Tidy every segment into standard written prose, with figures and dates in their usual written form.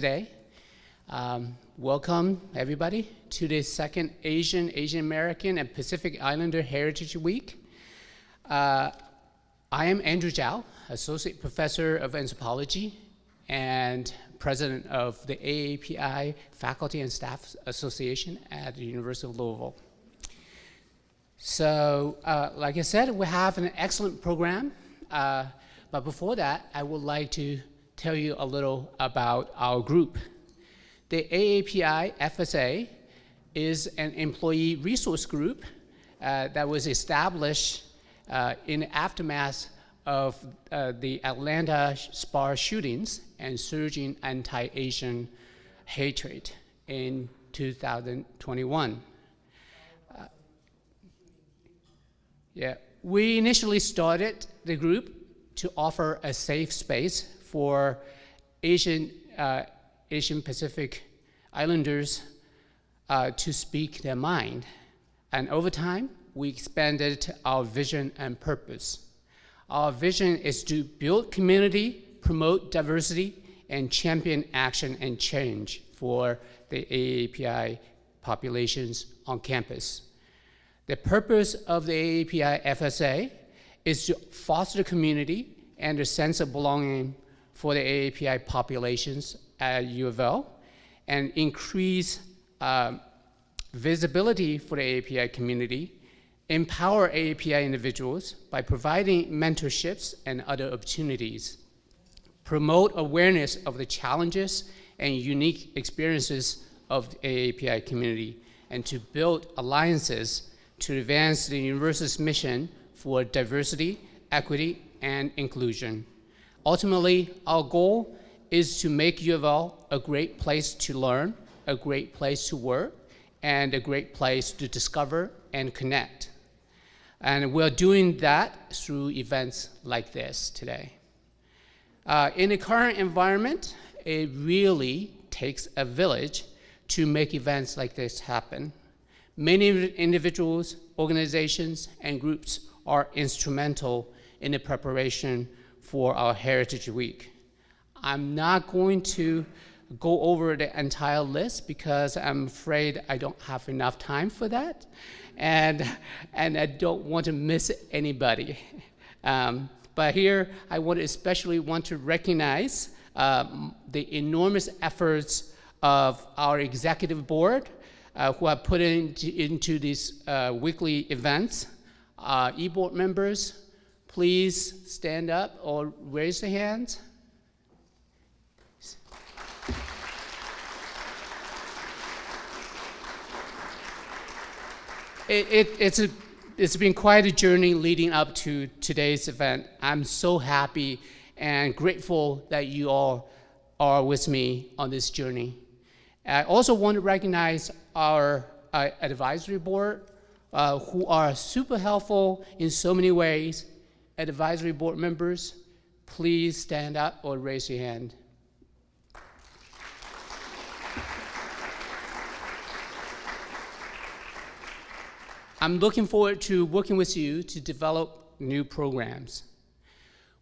today. Welcome, everybody, to the second Asian American, and Pacific Islander Heritage Week. I am Andrew Zhao, Associate Professor of Anthropology and President of the AAPI Faculty and Staff Association at the University of Louisville. So, like I said, we have an excellent program, but before that, I would like to tell you a little about our group. The AAPI FSA is an employee resource group that was established in the aftermath of the Atlanta SPAR shootings and surging anti-Asian hatred in 2021. We initially started the group to offer a safe space for Asian Pacific Islanders to speak their mind. And over time, we expanded our vision and purpose. Our vision is to build community, promote diversity, and champion action and change for the AAPI populations on campus. The purpose of the AAPI FSA is to foster community and a sense of belonging for the AAPI populations at U of L and increase visibility for the AAPI community, empower AAPI individuals by providing mentorships and other opportunities, promote awareness of the challenges and unique experiences of the AAPI community, and to build alliances to advance the university's mission for diversity, equity, and inclusion. Ultimately, our goal is to make U of L a great place to learn, a great place to work, and a great place to discover and connect. And we're doing that through events like this today. In the current environment, it really takes a village to make events like this happen. Many individuals, organizations, and groups are instrumental in the preparation for our Heritage Week. I'm not going to go over the entire list because I'm afraid I don't have enough time for that, and I don't want to miss anybody. But here, I especially want to recognize the enormous efforts of our executive board who have put into these weekly events. E-board members, please stand up or raise your hand. It's been quite a journey leading up to today's event. I'm so happy and grateful that you all are with me on this journey. I also want to recognize our advisory board who are super helpful in so many ways. Advisory board members, please stand up or raise your hand. I'm looking forward to working with you to develop new programs.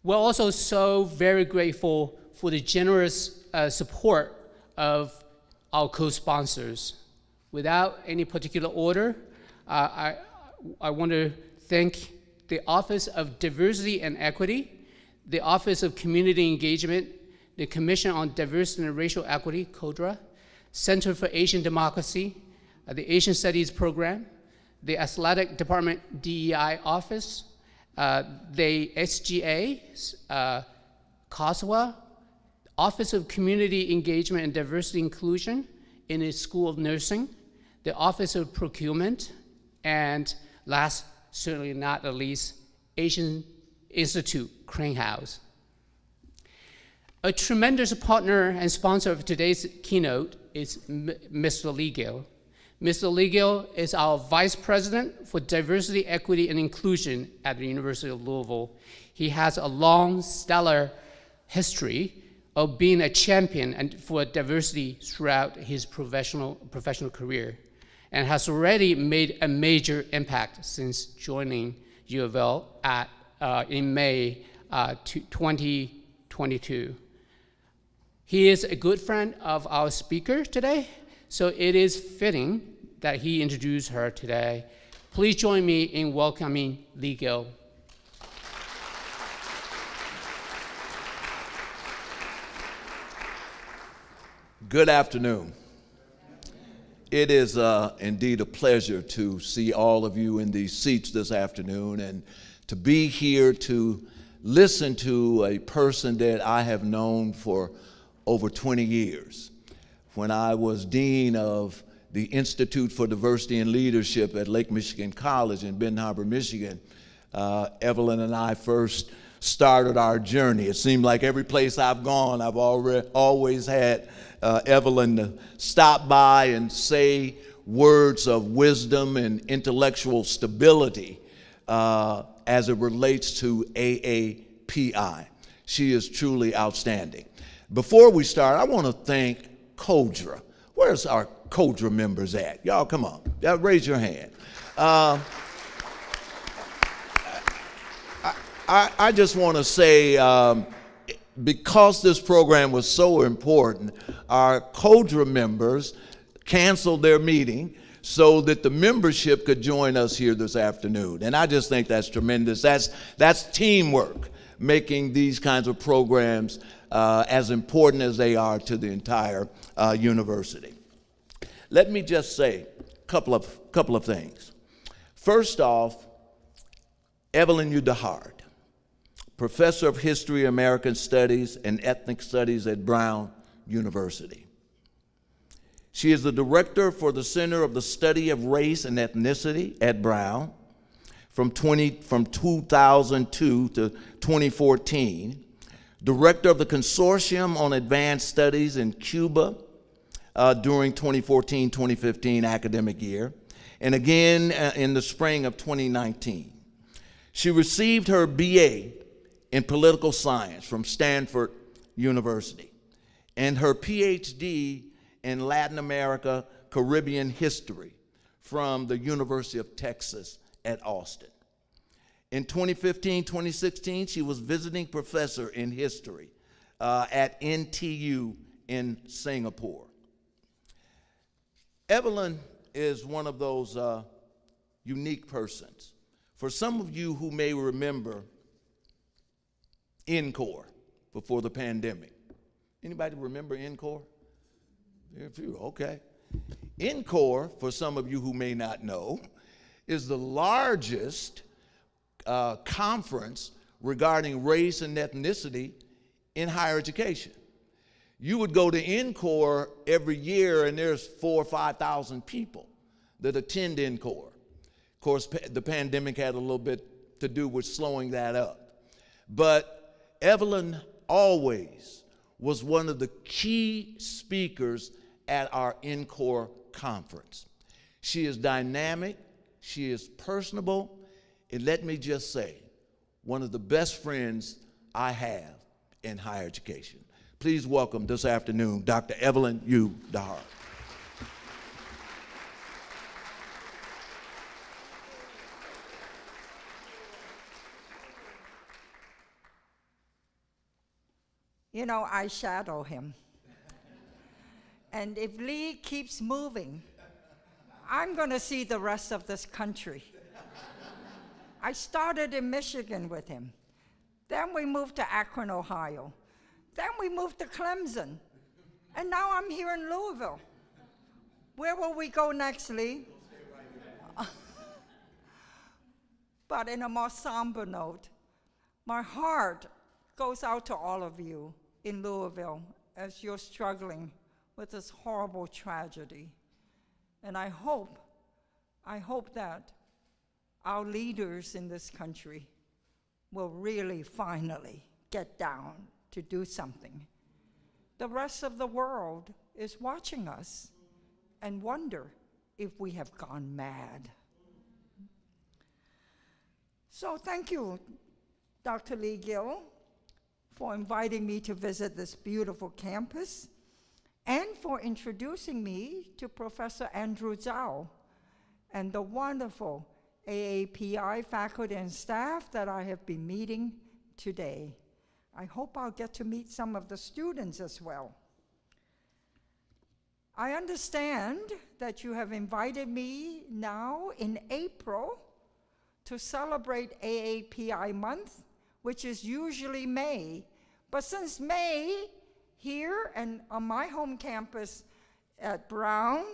We're also so very grateful for the generous support of our co-sponsors. Without any particular order, I want to thank the Office of Diversity and Equity, the Office of Community Engagement, the Commission on Diversity and Racial Equity, CODRA, Center for Asian Democracy, the Asian Studies Program, the Athletic Department DEI Office, the SGA, COSWA, Office of Community Engagement and Diversity Inclusion in the School of Nursing, the Office of Procurement, and last, certainly not the least, Asian Institute, Crane House. A tremendous partner and sponsor of today's keynote is Mr. Lee Gill. Mr. Lee Gill is our Vice President for Diversity, Equity, and Inclusion at the University of Louisville. He has a long, stellar history of being a champion for diversity throughout his professional career, and has already made a major impact since joining U of L in May 2022. He is a good friend of our speaker today, so it is fitting that he introduce her today. Please join me in welcoming Lee Gill. Good afternoon. It is indeed a pleasure to see all of you in these seats this afternoon and to be here to listen to a person that I have known for over 20 years. When I was dean of the Institute for Diversity and Leadership at Lake Michigan College in Benton Harbor, Michigan, Evelyn and I first started our journey. It seemed like every place I've gone, I've always had Evelyn to stop by and say words of wisdom and intellectual stability as it relates to AAPI. She is truly outstanding. Before we start, I want to thank CODRA. Where's our CODRA members at? Y'all come on, raise your hand. I just want to say, because this program was so important, our CODRA members canceled their meeting so that the membership could join us here this afternoon. And I just think that's tremendous. That's teamwork, making these kinds of programs as important as they are to the entire university. Let me just say a couple of things. First off, Evelyn De-Hart, Professor of History, American Studies, and Ethnic Studies at Brown University. She is the director for the Center of the Study of Race and Ethnicity at Brown from 2002 to 2014, director of the Consortium on Advanced Studies in Cuba during 2014-2015 academic year, and again in the spring of 2019. She received her BA in political science from Stanford University and her PhD in Latin America, Caribbean history from the University of Texas at Austin. In 2015-2016, she was visiting professor in history at NTU in Singapore. Evelyn is one of those unique persons. For some of you who may remember NCORE before the pandemic. Anybody remember NCORE? A few, okay. NCORE, for some of you who may not know, is the largest conference regarding race and ethnicity in higher education. You would go to NCORE every year and there's 4,000 or 5,000 people that attend NCORE. Of course, the pandemic had a little bit to do with slowing that up. But Evelyn always was one of the key speakers at our NCORE conference. She is dynamic, she is personable, and let me just say, one of the best friends I have in higher education. Please welcome this afternoon, Dr. Evelyn De-Hart. You know, I shadow him. And if Lee keeps moving, I'm going to see the rest of this country. I started in Michigan with him. Then we moved to Akron, Ohio. Then we moved to Clemson. And now I'm here in Louisville. Where will we go next, Lee? But in a more somber note, my heart goes out to all of you in Louisville as you're struggling with this horrible tragedy. And I hope that our leaders in this country will really finally get down to do something. The rest of the world is watching us and wonder if we have gone mad. So thank you, Dr. Lee Gill, for inviting me to visit this beautiful campus and for introducing me to Professor Andrew Zhao and the wonderful AAPI faculty and staff that I have been meeting today. I hope I'll get to meet some of the students as well. I understand that you have invited me now in April to celebrate AAPI month, which is usually May. But since May, here and on my home campus at Brown,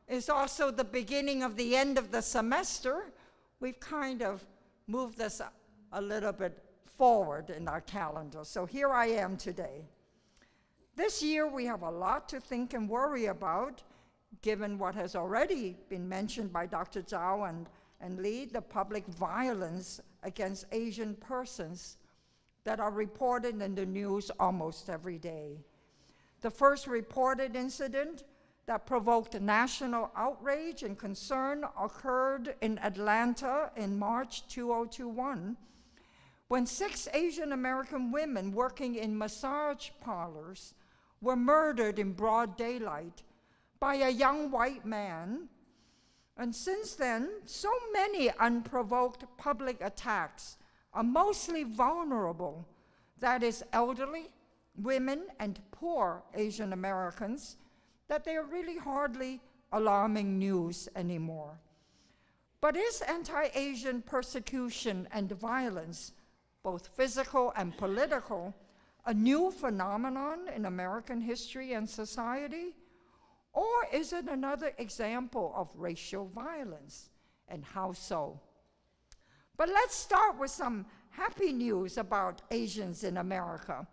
is also the beginning of the end of the semester, we've kind of moved this a little bit forward in our calendar. So here I am today. This year we have a lot to think and worry about, given what has already been mentioned by Dr. Zhao and Lee, the public violence against Asian persons that are reported in the news almost every day. The first reported incident that provoked national outrage and concern occurred in Atlanta in March 2021, when 6 Asian American women working in massage parlors were murdered in broad daylight by a young white man. And since then, so many unprovoked public attacks are mostly vulnerable, that is, elderly, women, and poor Asian Americans, that they are really hardly alarming news anymore. But is anti-Asian persecution and violence, both physical and political, a new phenomenon in American history and society? Or is it another example of racial violence, and how so? But let's start with some happy news about Asians in America.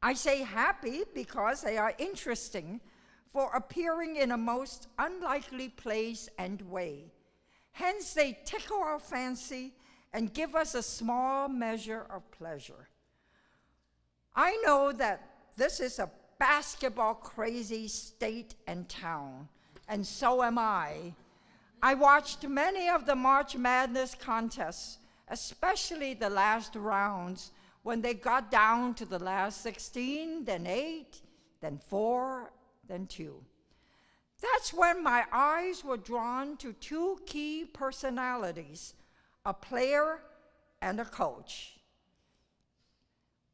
I say happy because they are interesting for appearing in a most unlikely place and way. Hence, they tickle our fancy and give us a small measure of pleasure. I know that this is a basketball-crazy state and town, and so am I. I watched many of the March Madness contests, especially the last rounds, when they got down to the last 16, then 8, then 4, then 2. That's when my eyes were drawn to 2 key personalities, a player and a coach.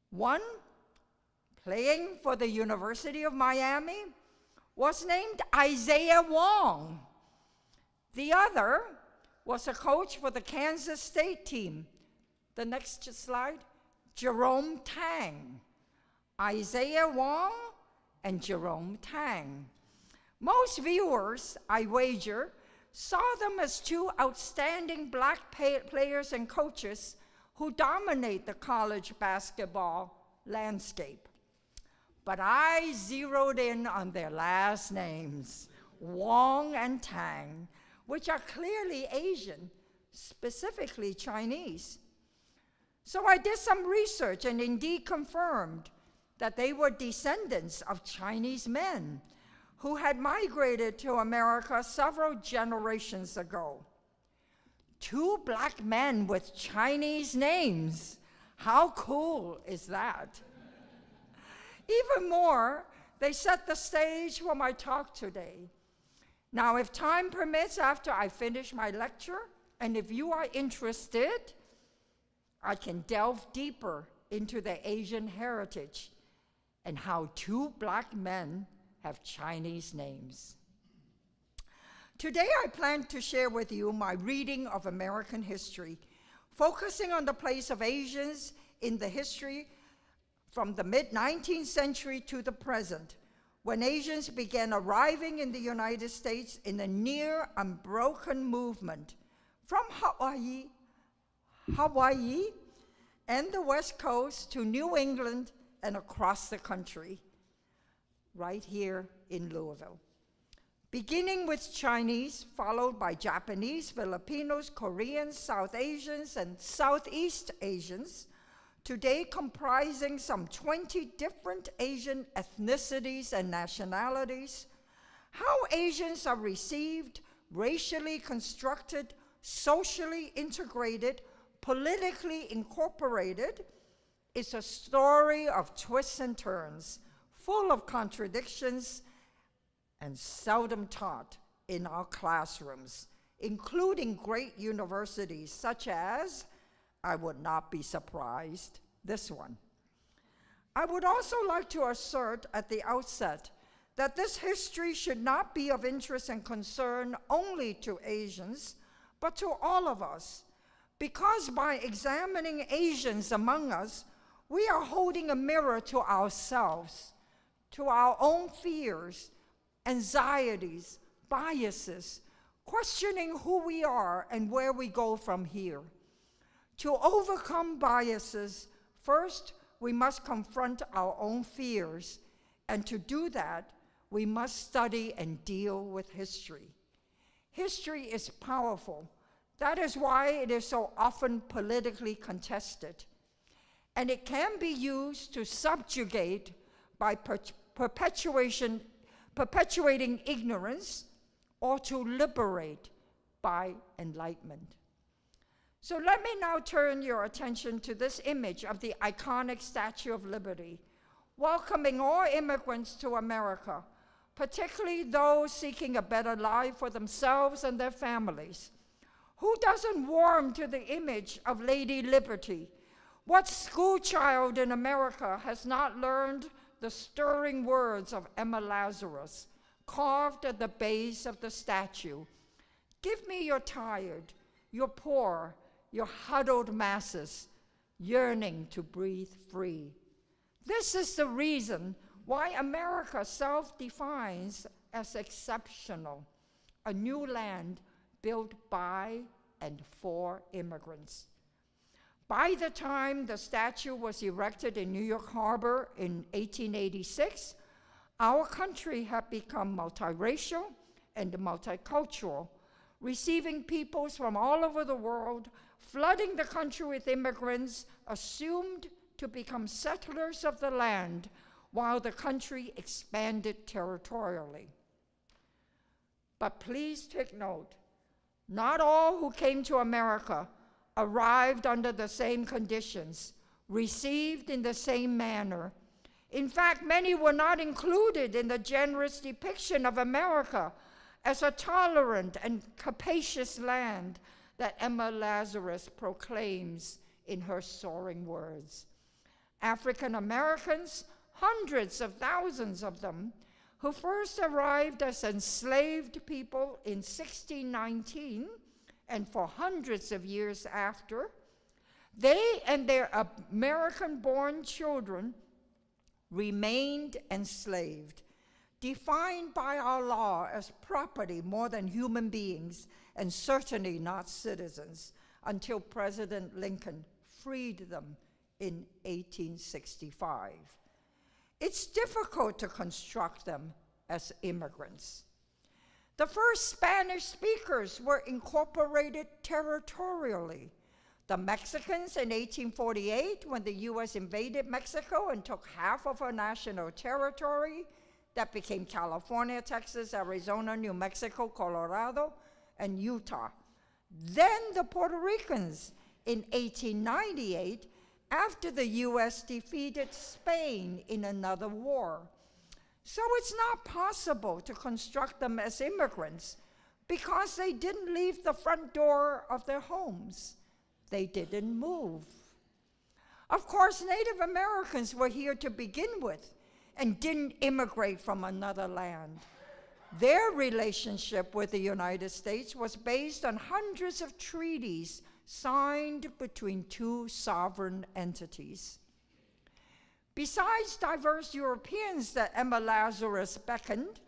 One, playing for the University of Miami, was named Isaiah Wong. The other was a coach for the Kansas State team. The next slide, Jerome Tang. Isaiah Wong and Jerome Tang. Most viewers, I wager, saw them as 2 outstanding black players and coaches who dominate the college basketball landscape. But I zeroed in on their last names, Wong and Tang, which are clearly Asian, specifically Chinese. So I did some research and indeed confirmed that they were descendants of Chinese men who had migrated to America several generations ago. 2 black men with Chinese names. How cool is that? Even more, they set the stage for my talk today. Now, if time permits, after I finish my lecture, and if you are interested, I can delve deeper into the Asian heritage and how 2 black men have Chinese names. Today, I plan to share with you my reading of American history, focusing on the place of Asians in the history from the mid-19th century to the present, when Asians began arriving in the United States in a near unbroken movement from Hawaii and the West Coast to New England and across the country, right here in Louisville. Beginning with Chinese, followed by Japanese, Filipinos, Koreans, South Asians, and Southeast Asians, today comprising some 20 different Asian ethnicities and nationalities, how Asians are received, racially constructed, socially integrated, politically incorporated, is a story of twists and turns, full of contradictions, and seldom taught in our classrooms, including great universities such as, I would not be surprised, this one. I would also like to assert at the outset that this history should not be of interest and concern only to Asians, but to all of us, because by examining Asians among us, we are holding a mirror to ourselves, to our own fears, anxieties, biases, questioning who we are and where we go from here. To overcome biases, first, we must confront our own fears, and to do that, we must study and deal with history. History is powerful. That is why it is so often politically contested. And it can be used to subjugate by perpetuating ignorance, or to liberate by enlightenment. So let me now turn your attention to this image of the iconic Statue of Liberty, welcoming all immigrants to America, particularly those seeking a better life for themselves and their families. Who doesn't warm to the image of Lady Liberty? What schoolchild in America has not learned the stirring words of Emma Lazarus, carved at the base of the statue? Give me your tired, your poor, your huddled masses, yearning to breathe free. This is the reason why America self-defines as exceptional, a new land built by and for immigrants. By the time the statue was erected in New York Harbor in 1886, our country had become multiracial and multicultural, receiving peoples from all over the world, flooding the country with immigrants assumed to become settlers of the land while the country expanded territorially. But please take note, not all who came to America arrived under the same conditions, received in the same manner. In fact, many were not included in the generous depiction of America as a tolerant and capacious land that Emma Lazarus proclaims in her soaring words. African Americans, hundreds of thousands of them, who first arrived as enslaved people in 1619, and for hundreds of years after, they and their American-born children remained enslaved, defined by our law as property more than human beings, and certainly not citizens, until President Lincoln freed them in 1865. It's difficult to construct them as immigrants. The first Spanish speakers were incorporated territorially. The Mexicans in 1848, when the US invaded Mexico and took half of our national territory, that became California, Texas, Arizona, New Mexico, Colorado, and Utah. Then the Puerto Ricans in 1898, after the US defeated Spain in another war. So it's not possible to construct them as immigrants because they didn't leave the front door of their homes. They didn't move. Of course, Native Americans were here to begin with and didn't immigrate from another land. Their relationship with the United States was based on hundreds of treaties signed between two sovereign entities. Besides diverse Europeans that Emma Lazarus beckoned,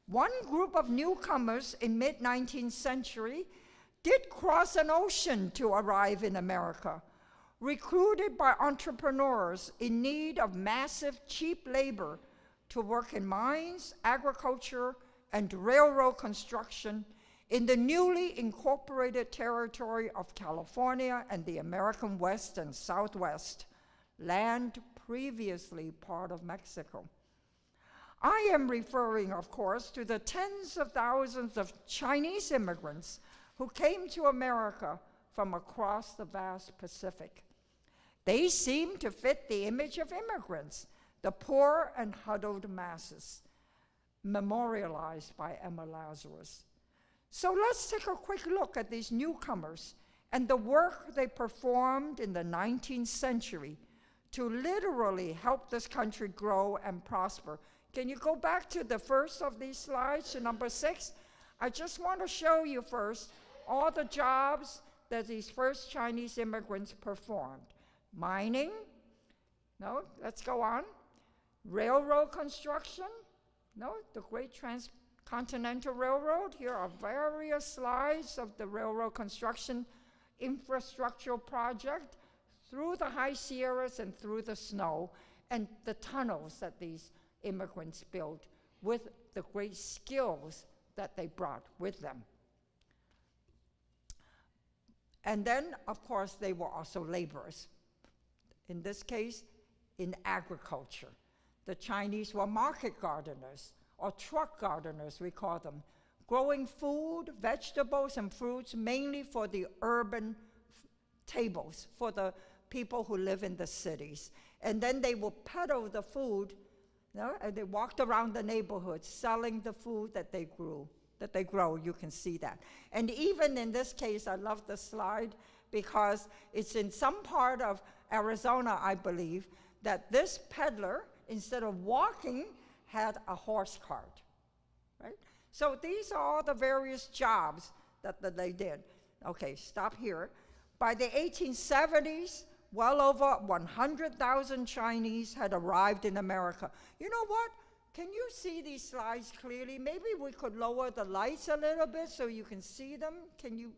one group of newcomers in mid-19th century did cross an ocean to arrive in America, recruited by entrepreneurs in need of massive cheap labor to work in mines, agriculture, and railroad construction in the newly incorporated territory of California and the American West and Southwest, land previously part of Mexico. I am referring, of course, to the tens of thousands of Chinese immigrants who came to America from across the vast Pacific. They seem to fit the image of immigrants, the poor and huddled masses, memorialized by Emma Lazarus. So let's take a quick look at these newcomers and the work they performed in the 19th century to literally help this country grow and prosper. Can you go back to the first of these slides, to number 6? I just want to show you first all the jobs that these first Chinese immigrants performed. Mining, no, let's go on. Railroad construction, no, the Great Transcontinental Railroad. Here are various slides of the railroad construction infrastructural project through the high Sierras and through the snow, and the tunnels that these immigrants built with the great skills that they brought with them. And then, of course, they were also laborers. In this case, in agriculture. The Chinese were market gardeners, or truck gardeners, we call them, growing food, vegetables, and fruits mainly for the urban tables, for the people who live in the cities. And then they would peddle the food, you know, and they walked around the neighborhood selling the food that they grow. You can see that. And even in this case, I love the slide because it's in some part of Arizona, I believe, that this peddler, instead of walking, had a horse cart, right? So these are all the various jobs that they did. Okay, stop here. By the 1870s, well over 100,000 Chinese had arrived in America. You know what? Can you see these slides clearly? Maybe we could lower the lights a little bit so you can see them. Can you?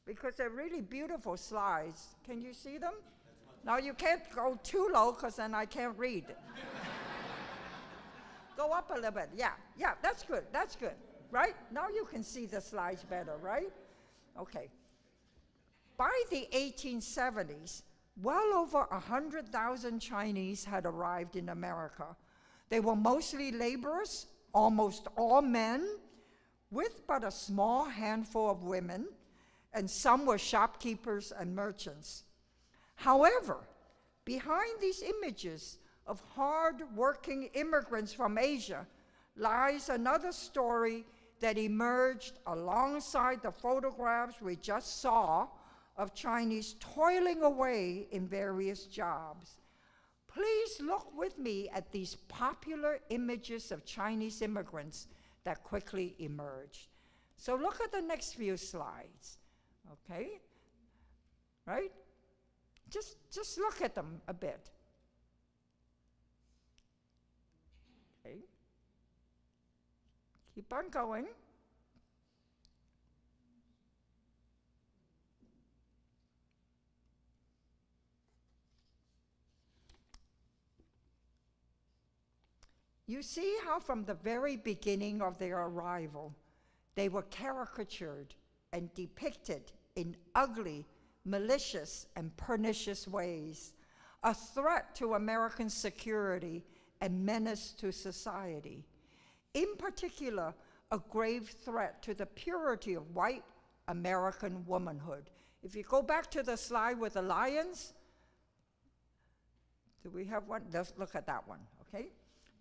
Because they're really beautiful slides. Can you see them? Now you can't go too low because then I can't read. Go up a little bit. Yeah, that's good, right? Now you can see the slides better, right? Okay. By the 1870s, well over 100,000 Chinese had arrived in America. They were mostly laborers, almost all men, with but a small handful of women, and some were shopkeepers and merchants. However, behind these images of hard-working immigrants from Asia lies another story that emerged alongside the photographs we just saw of Chinese toiling away in various jobs. Please look with me at these popular images of Chinese immigrants that quickly emerged. So look at the next few slides, okay? Right? Just look at them a bit. Okay. Keep on going. You see how from the very beginning of their arrival, they were caricatured and depicted in ugly, malicious, and pernicious ways, a threat to American security and menace to society. In particular, a grave threat to the purity of white American womanhood. If you go back to the slide with the lions, do we have one? Let's look at that one, okay?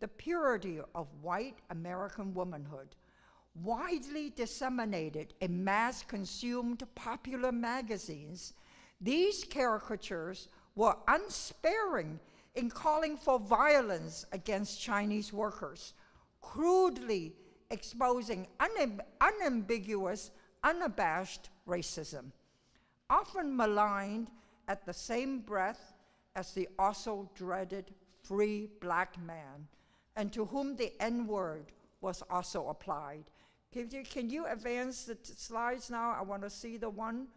The purity of white American womanhood, widely disseminated in mass-consumed popular magazines, these caricatures were unsparing in calling for violence against Chinese workers, crudely exposing unambiguous, unabashed racism, often maligned at the same breath as the also dreaded free black man, and to whom the N-word was also applied. Can you advance the slides now? I want to see the one.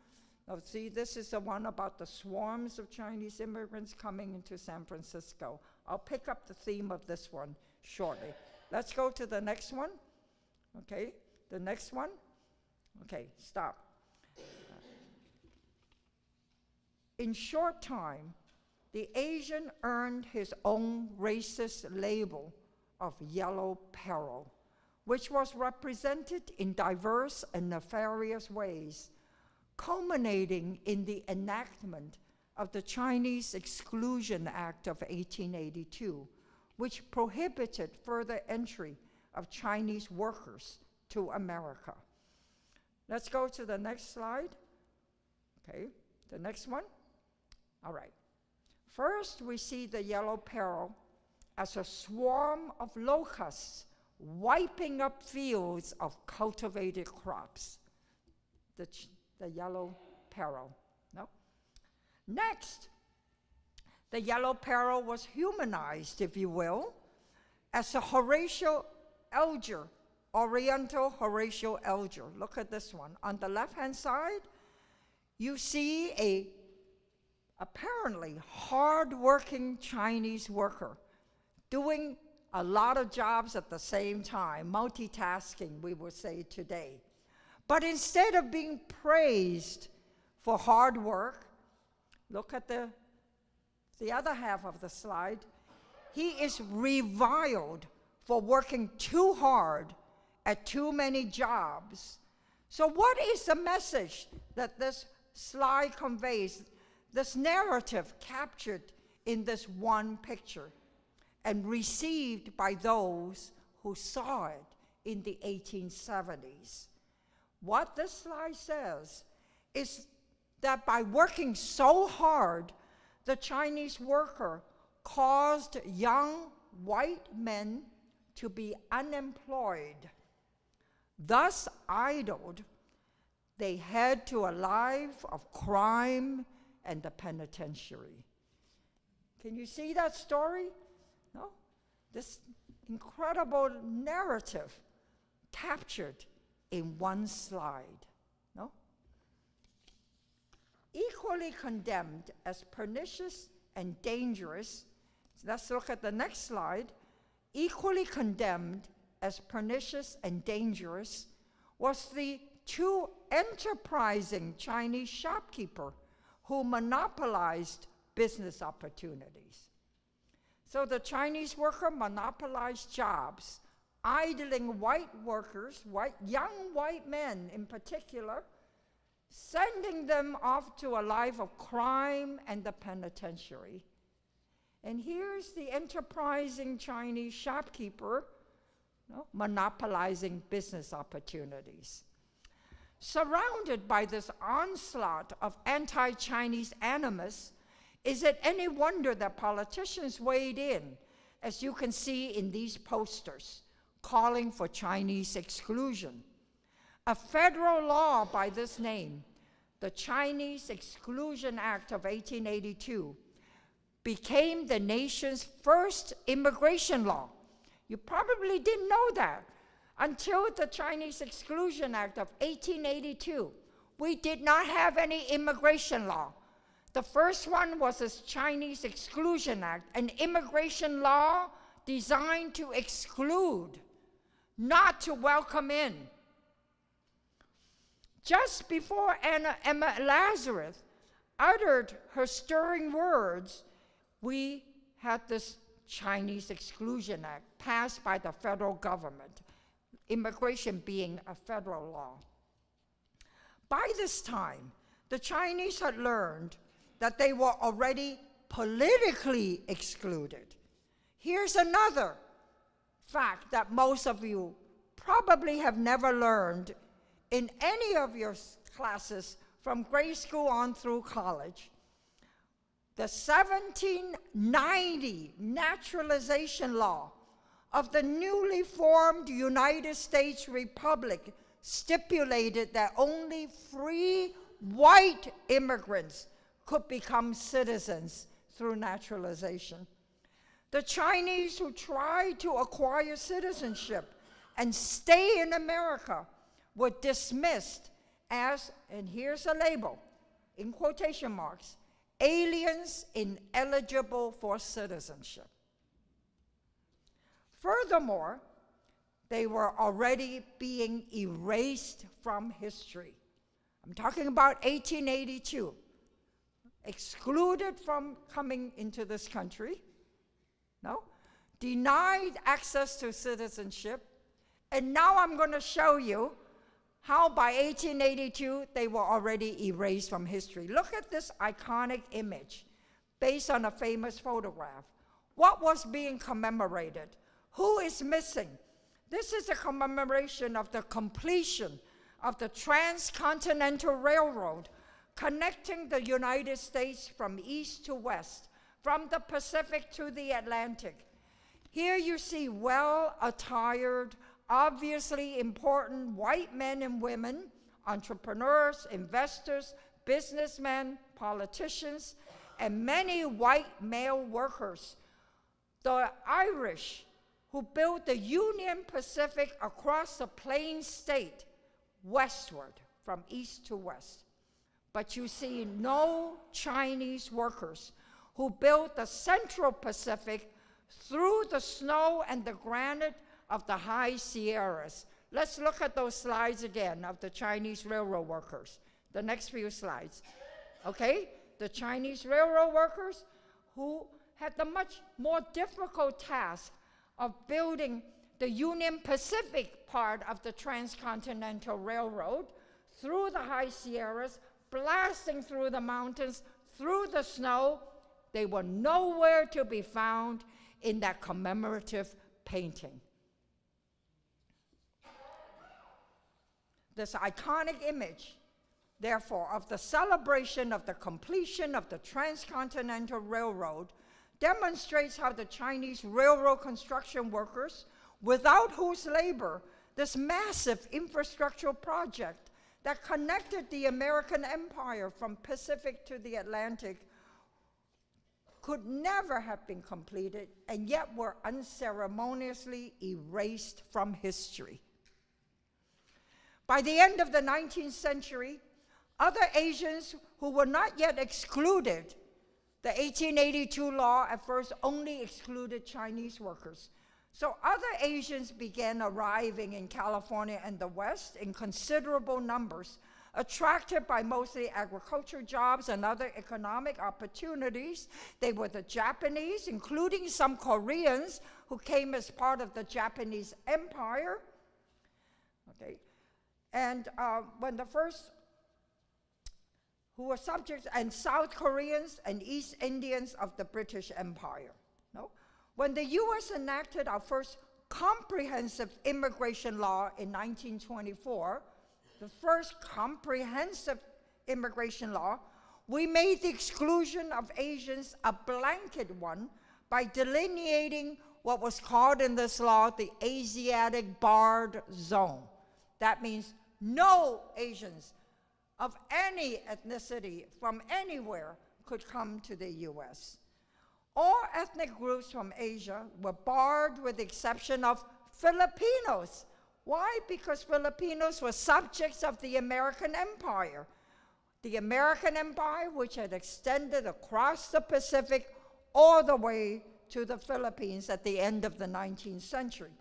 Oh, see, this is the one about the swarms of Chinese immigrants coming into San Francisco. I'll pick up the theme of this one shortly. Let's go to the next one. Okay, the next one. Okay, stop. In short time, the Asian earned his own racist label of yellow peril, which was represented in diverse and nefarious ways, culminating in the enactment of the Chinese Exclusion Act of 1882, which prohibited further entry of Chinese workers to America. Let's go to the next slide. Okay, the next one. All right. First, we see the yellow peril as a swarm of locusts wiping up fields of cultivated crops. The yellow peril. No? Next, the yellow peril was humanized, if you will, as a Horatio Alger, Oriental Horatio Alger. Look at this one. On the left-hand side, you see a apparently hard-working Chinese worker doing a lot of jobs at the same time, multitasking, we would say today. But instead of being praised for hard work, look at the other half of the slide, he is reviled for working too hard at too many jobs. So what is the message that this slide conveys, this narrative captured in this one picture and received by those who saw it in the 1870s? What this slide says is that by working so hard, the Chinese worker caused young white men to be unemployed. Thus idled, they head to a life of crime and the penitentiary. Can you see that story? No? This incredible narrative captured in one slide. No? Equally condemned as pernicious and dangerous, let's look at the next slide. Equally condemned as pernicious and dangerous was the too enterprising Chinese shopkeeper who monopolized business opportunities. So the Chinese worker monopolized jobs, idling white workers, young white men in particular, sending them off to a life of crime and the penitentiary. And here's the enterprising Chinese shopkeeper monopolizing business opportunities. Surrounded by this onslaught of anti-Chinese animus, is it any wonder that politicians weighed in, as you can see in these posters, calling for Chinese exclusion? A federal law by this name, the Chinese Exclusion Act of 1882, became the nation's first immigration law. You probably didn't know that. Until the Chinese Exclusion Act of 1882, we did not have any immigration law. The first one was this Chinese Exclusion Act, an immigration law designed to exclude, not to welcome in. Just before Emma Lazarus uttered her stirring words, we had this Chinese Exclusion Act passed by the federal government, immigration being a federal law. By this time, the Chinese had learned that they were already politically excluded. Here's another fact that most of you probably have never learned in any of your classes from grade school on through college. The 1790 naturalization law of the newly formed United States Republic stipulated that only free white immigrants could become citizens through naturalization. The Chinese who tried to acquire citizenship and stay in America were dismissed as, and here's a label, in quotation marks, aliens ineligible for citizenship. Furthermore, they were already being erased from history. I'm talking about 1882. Excluded from coming into this country, denied access to citizenship, and now I'm going to show you how by 1882 they were already erased from history. Look at this iconic image based on a famous photograph. What was being commemorated? Who is missing? This is a commemoration of the completion of the Transcontinental Railroad connecting the United States from east to west, from the Pacific to the Atlantic. Here you see well-attired, obviously important white men and women, entrepreneurs, investors, businessmen, politicians, and many white male workers. The Irish, who built the Union Pacific across the Plain State, westward, from east to west. But you see no Chinese workers who built the Central Pacific through the snow and the granite of the high Sierras. Let's look at those slides again of the Chinese railroad workers. The next few slides. Okay? The Chinese railroad workers who had the much more difficult task of building the Union Pacific part of the Transcontinental Railroad through the high Sierras, blasting through the mountains, through the snow. They were nowhere to be found in that commemorative painting. This iconic image, therefore, of the celebration of the completion of the Transcontinental Railroad demonstrates how the Chinese railroad construction workers, without whose labor this massive infrastructural project that connected the American empire from Pacific to the Atlantic could never have been completed, and yet were unceremoniously erased from history. By the end of the 19th century, other Asians who were not yet excluded, the 1882 law at first only excluded Chinese workers. So other Asians began arriving in California and the West in considerable numbers, attracted by mostly agriculture jobs and other economic opportunities. They were the Japanese, including some Koreans who came as part of the Japanese Empire. Okay. And when the first, who were subjects, and South Koreans and East Indians of the British Empire. No? When the US enacted our first comprehensive immigration law in 1924, the first comprehensive immigration law, we made the exclusion of Asians a blanket one by delineating what was called in this law the Asiatic Barred Zone. That means no Asians of any ethnicity from anywhere could come to the US. All ethnic groups from Asia were barred with the exception of Filipinos. Why? Because Filipinos were subjects of the American Empire. The American Empire, which had extended across the Pacific all the way to the Philippines at the end of the 19th century.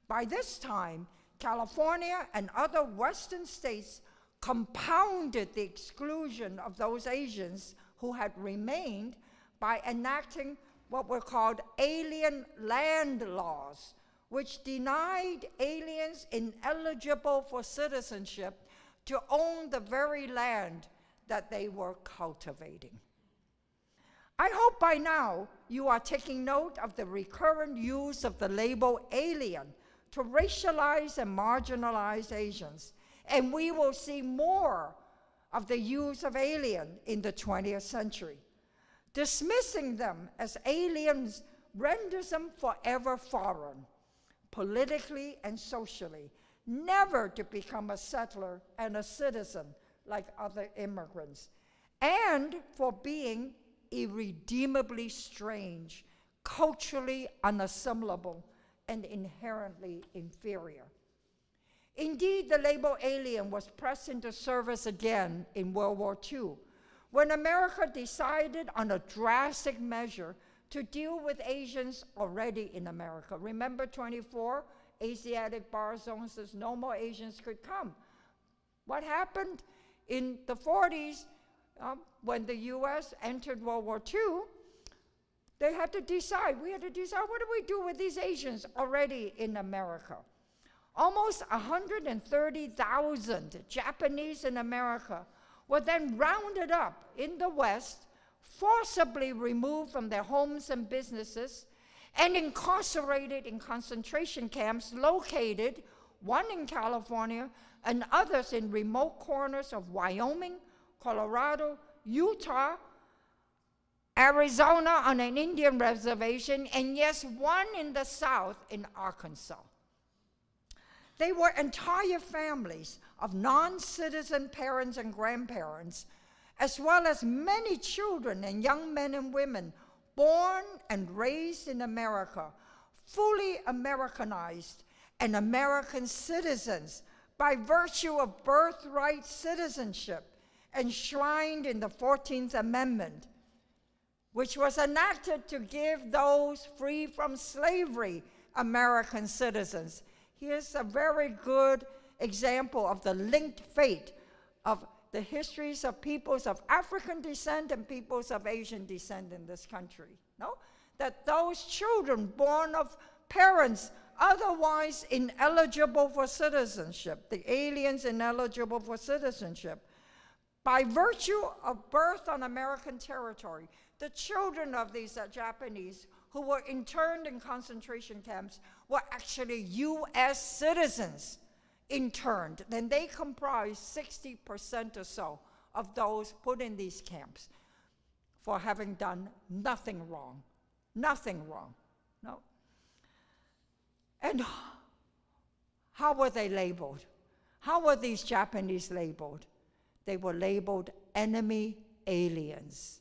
By this time, California and other Western states compounded the exclusion of those Asians who had remained by enacting what were called alien land laws, which denied aliens ineligible for citizenship to own the very land that they were cultivating. I hope by now you are taking note of the recurrent use of the label alien to racialize and marginalize Asians, and we will see more of the use of alien in the 20th century. Dismissing them as aliens renders them forever foreign, politically and socially, never to become a settler and a citizen like other immigrants, and for being irredeemably strange, culturally unassimilable, and inherently inferior. Indeed, the label alien was pressed into service again in World War II, when America decided on a drastic measure to deal with Asians already in America. Remember 24, Asiatic bar zone says no more Asians could come. What happened in the 40s when the US entered World War II? They had to decide, we had to decide, what do we do with these Asians already in America? Almost 130,000 Japanese in America were then rounded up in the West, forcibly removed from their homes and businesses, and incarcerated in concentration camps located, one in California and others in remote corners of Wyoming, Colorado, Utah, Arizona on an Indian reservation, and yes, one in the South in Arkansas. They were entire families of non-citizen parents and grandparents, as well as many children and young men and women born and raised in America, fully Americanized and American citizens by virtue of birthright citizenship enshrined in the 14th Amendment, which was enacted to give those free from slavery American citizens. Here's a very good example of the linked fate of the histories of peoples of African descent and peoples of Asian descent in this country. No? That those children born of parents otherwise ineligible for citizenship, the aliens ineligible for citizenship, by virtue of birth on American territory, the children of these Japanese who were interned in concentration camps were actually US citizens interned. Then they comprised 60% or so of those put in these camps for having done nothing wrong. Nothing wrong. No. And how were they labeled? How were these Japanese labeled? They were labeled enemy aliens.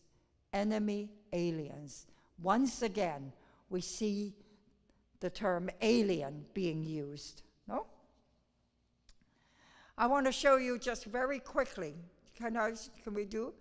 Enemy aliens. Once again, we see the term alien being used. No? I want to show you just very quickly. Can we do?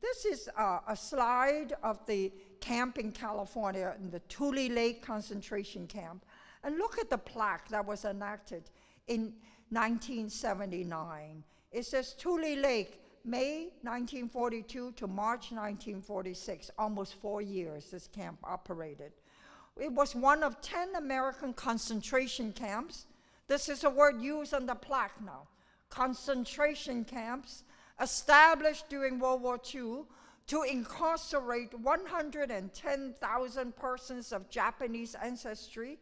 This is a slide of the camp in California, in the Tule Lake concentration camp. And look at the plaque that was enacted in 1979. It says Tule Lake, May 1942 to March 1946, almost 4 years this camp operated. It was one of 10 American concentration camps. This is a word used on the plaque now. Concentration camps established during World War II to incarcerate 110,000 persons of Japanese ancestry,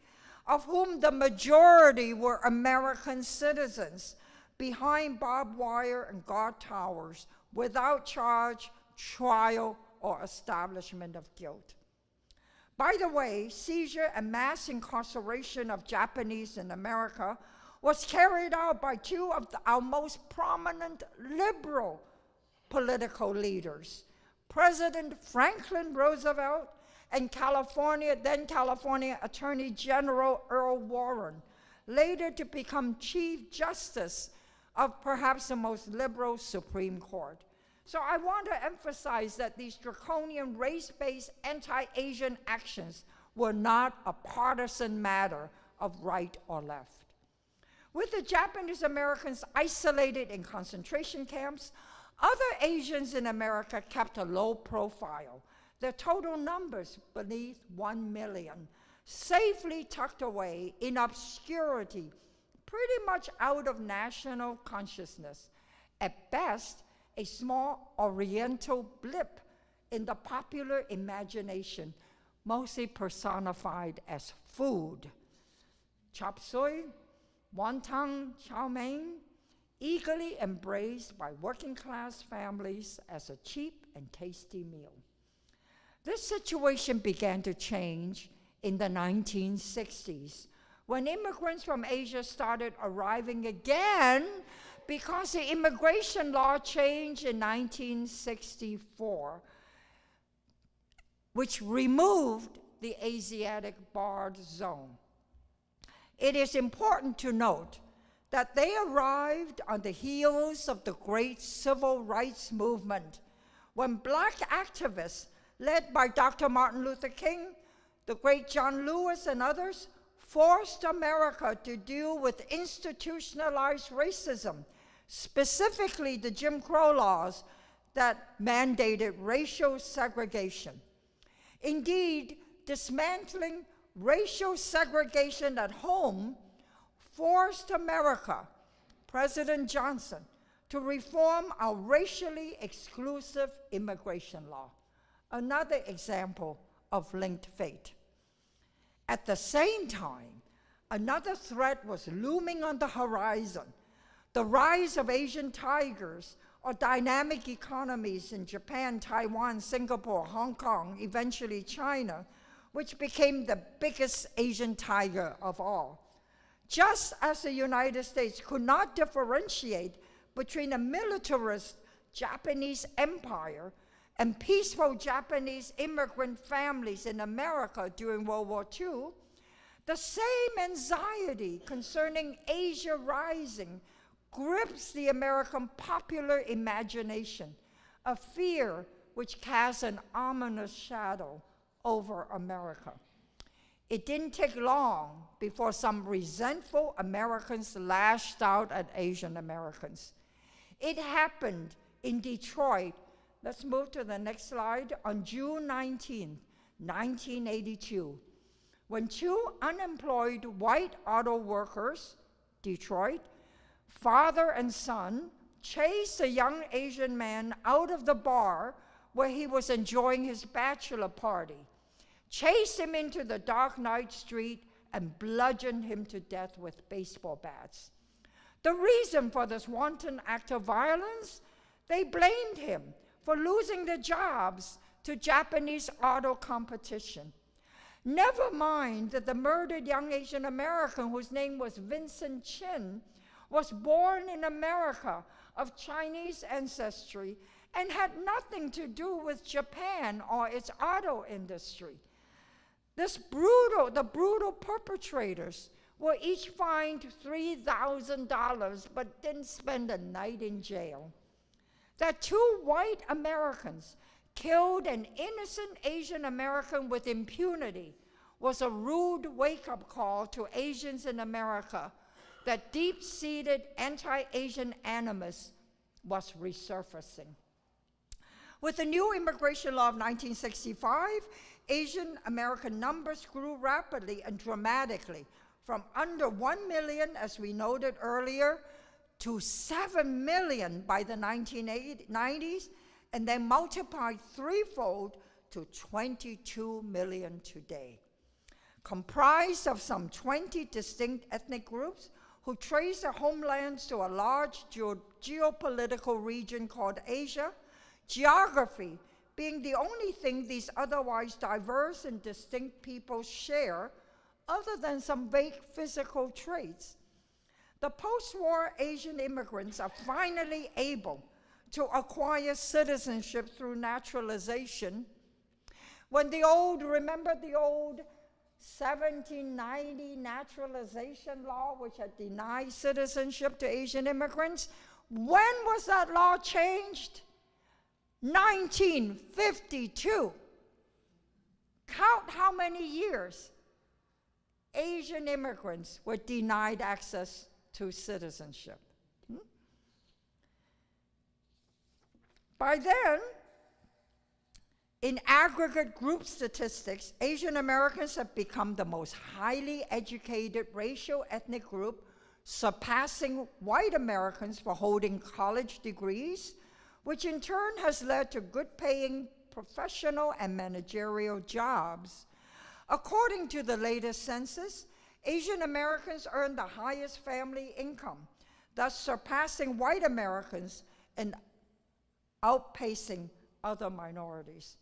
of whom the majority were American citizens, behind barbed wire and guard towers, without charge, trial, or establishment of guilt. By the way, seizure and mass incarceration of Japanese in America was carried out by two of our most prominent liberal political leaders, President Franklin Roosevelt and then California Attorney General Earl Warren, later to become Chief Justice of perhaps the most liberal Supreme Court. So I want to emphasize that these draconian race-based anti-Asian actions were not a partisan matter of right or left. With the Japanese Americans isolated in concentration camps, other Asians in America kept a low profile. Their total numbers beneath 1 million, safely tucked away in obscurity, pretty much out of national consciousness. At best, a small oriental blip in the popular imagination, mostly personified as food. Chop suey, wonton chow mein, eagerly embraced by working class families as a cheap and tasty meal. This situation began to change in the 1960s, when immigrants from Asia started arriving again because the immigration law changed in 1964, which removed the Asiatic barred zone. It is important to note that they arrived on the heels of the great civil rights movement, when Black activists led by Dr. Martin Luther King, the great John Lewis, and others forced America to deal with institutionalized racism, specifically the Jim Crow laws that mandated racial segregation. Indeed, dismantling racial segregation at home forced America, President Johnson, to reform our racially exclusive immigration law. Another example of linked fate. At the same time, another threat was looming on the horizon: the rise of Asian tigers or dynamic economies in Japan, Taiwan, Singapore, Hong Kong, eventually China, which became the biggest Asian tiger of all. Just as the United States could not differentiate between a militarist Japanese empire and peaceful Japanese immigrant families in America during World War II, the same anxiety concerning Asia rising grips the American popular imagination, a fear which casts an ominous shadow over America. It didn't take long before some resentful Americans lashed out at Asian Americans. It happened in Detroit. Let's move to the next slide. On June 19, 1982, when two unemployed white auto workers, Detroit, father and son, chased a young Asian man out of the bar where he was enjoying his bachelor party, chased him into the dark night street, and bludgeoned him to death with baseball bats. The reason for this wanton act of violence? They blamed him for losing their jobs to Japanese auto competition. Never mind that the murdered young Asian American, whose name was Vincent Chin, was born in America of Chinese ancestry and had nothing to do with Japan or its auto industry. The brutal perpetrators were each fined $3,000 but didn't spend a night in jail. That two white Americans killed an innocent Asian American with impunity was a rude wake-up call to Asians in America that deep-seated anti-Asian animus was resurfacing. With the new immigration law of 1965, Asian American numbers grew rapidly and dramatically, from under 1 million, as we noted earlier, to 7 million by the 1990s, and then multiplied threefold to 22 million today. Comprised of some 20 distinct ethnic groups who trace their homelands to a large geopolitical region called Asia, geography being the only thing these otherwise diverse and distinct peoples share, other than some vague physical traits. The post-war Asian immigrants are finally able to acquire citizenship through naturalization. When remember the old 1790 naturalization law, which had denied citizenship to Asian immigrants? When was that law changed? 1952. Count how many years Asian immigrants were denied access to citizenship. By then, in aggregate group statistics, Asian Americans have become the most highly educated racial ethnic group, surpassing white Americans for holding college degrees, which in turn has led to good-paying professional and managerial jobs. According to the latest census, Asian Americans earn the highest family income, thus surpassing white Americans and outpacing other minorities.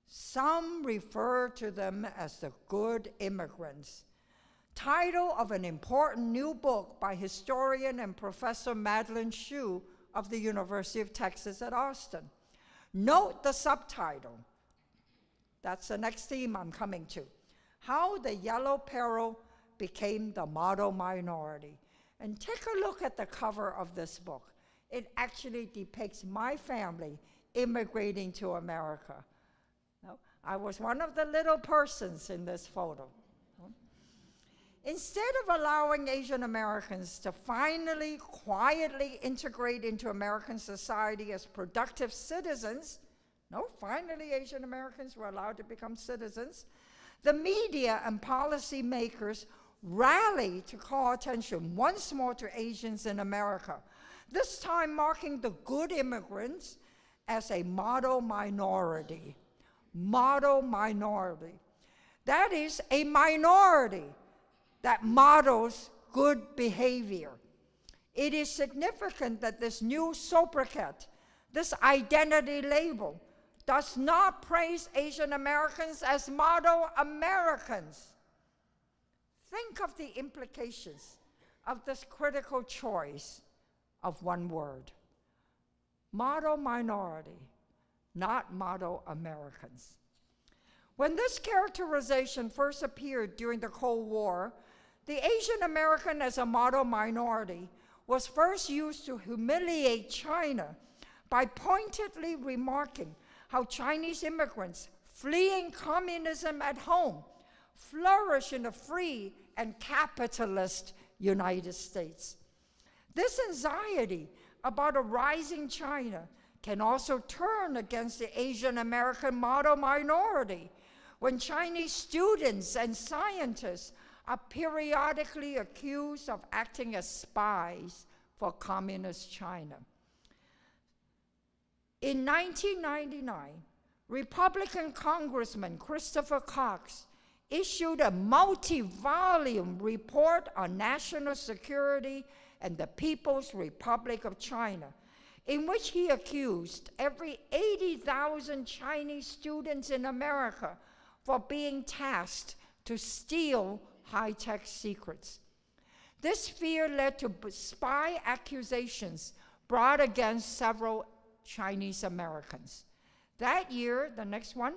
Some refer to them as the good immigrants. Title of an important new book by historian and Professor Madeline Hsu of the University of Texas at Austin. Note the subtitle. That's the next theme I'm coming to. How the Yellow Peril Became the Model Minority. And take a look at the cover of this book. It actually depicts my family immigrating to America. No, I was one of the little persons in this photo. Instead of allowing Asian Americans to finally, quietly integrate into American society as productive citizens, finally Asian Americans were allowed to become citizens, the media and policy makers rallied to call attention once more to Asians in America, this time marking the good immigrants as a model minority. Model minority. That is, a minority that models good behavior. It is significant that this new sobriquet This identity label does not praise Asian Americans as model Americans. Think of the implications of this critical choice of one word. Model minority, not model Americans. When this characterization first appeared during the Cold War, the Asian American as a model minority was first used to humiliate China by pointedly remarking how Chinese immigrants fleeing communism at home flourish in a free and capitalist United States. This anxiety about a rising China can also turn against the Asian American model minority when Chinese students and scientists are periodically accused of acting as spies for communist China. In 1999, Republican Congressman Christopher Cox issued a multi-volume report on national security and the People's Republic of China, in which he accused every 80,000 Chinese students in America for being tasked to steal high-tech secrets. This fear led to spy accusations brought against several Chinese Americans. That year, the next one,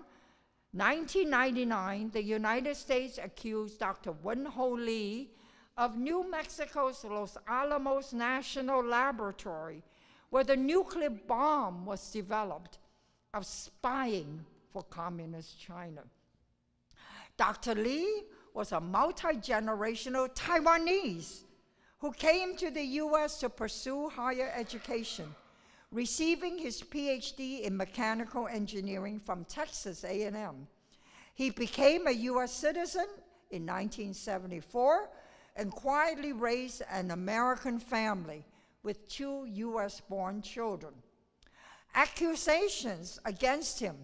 1999, the United States accused Dr. Wen-Ho Lee of New Mexico's Los Alamos National Laboratory, where the nuclear bomb was developed, of spying for communist China. Dr. Lee was a multi-generational Taiwanese who came to the US to pursue higher education, receiving his PhD in mechanical engineering from Texas A&M. He became a US citizen in 1974 and quietly raised an American family with 2 US-born children. Accusations against him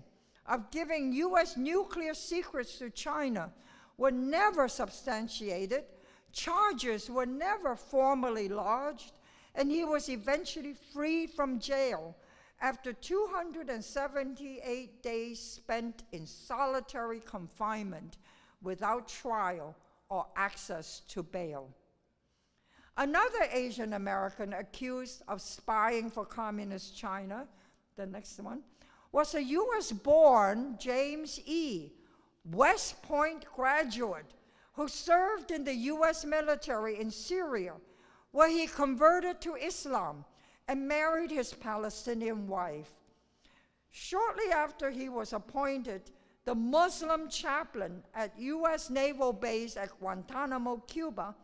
of giving US nuclear secrets to China were never substantiated, charges were never formally lodged, and he was eventually freed from jail after 278 days spent in solitary confinement without trial or access to bail. Another Asian American accused of spying for communist China, the next one, was a US-born James E., West Point graduate who served in the US military in Syria, where he converted to Islam and married his Palestinian wife. Shortly after he was appointed the Muslim chaplain at US Naval Base at Guantanamo, Cuba,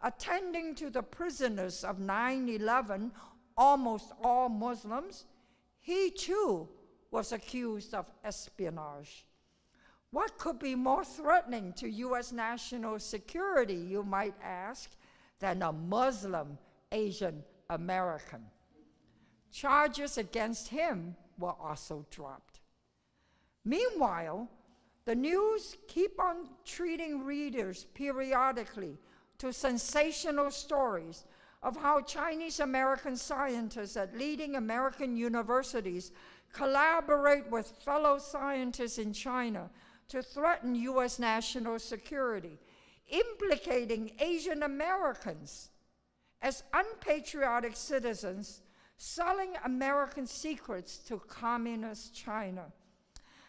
attending to the prisoners of 9/11, almost all Muslims, he too was accused of espionage. What could be more threatening to US national security, you might ask, than a Muslim Asian American? Charges against him were also dropped. Meanwhile, the news keep on treating readers periodically to sensational stories of how Chinese American scientists at leading American universities collaborate with fellow scientists in China to threaten US national security, implicating Asian Americans as unpatriotic citizens selling American secrets to communist China.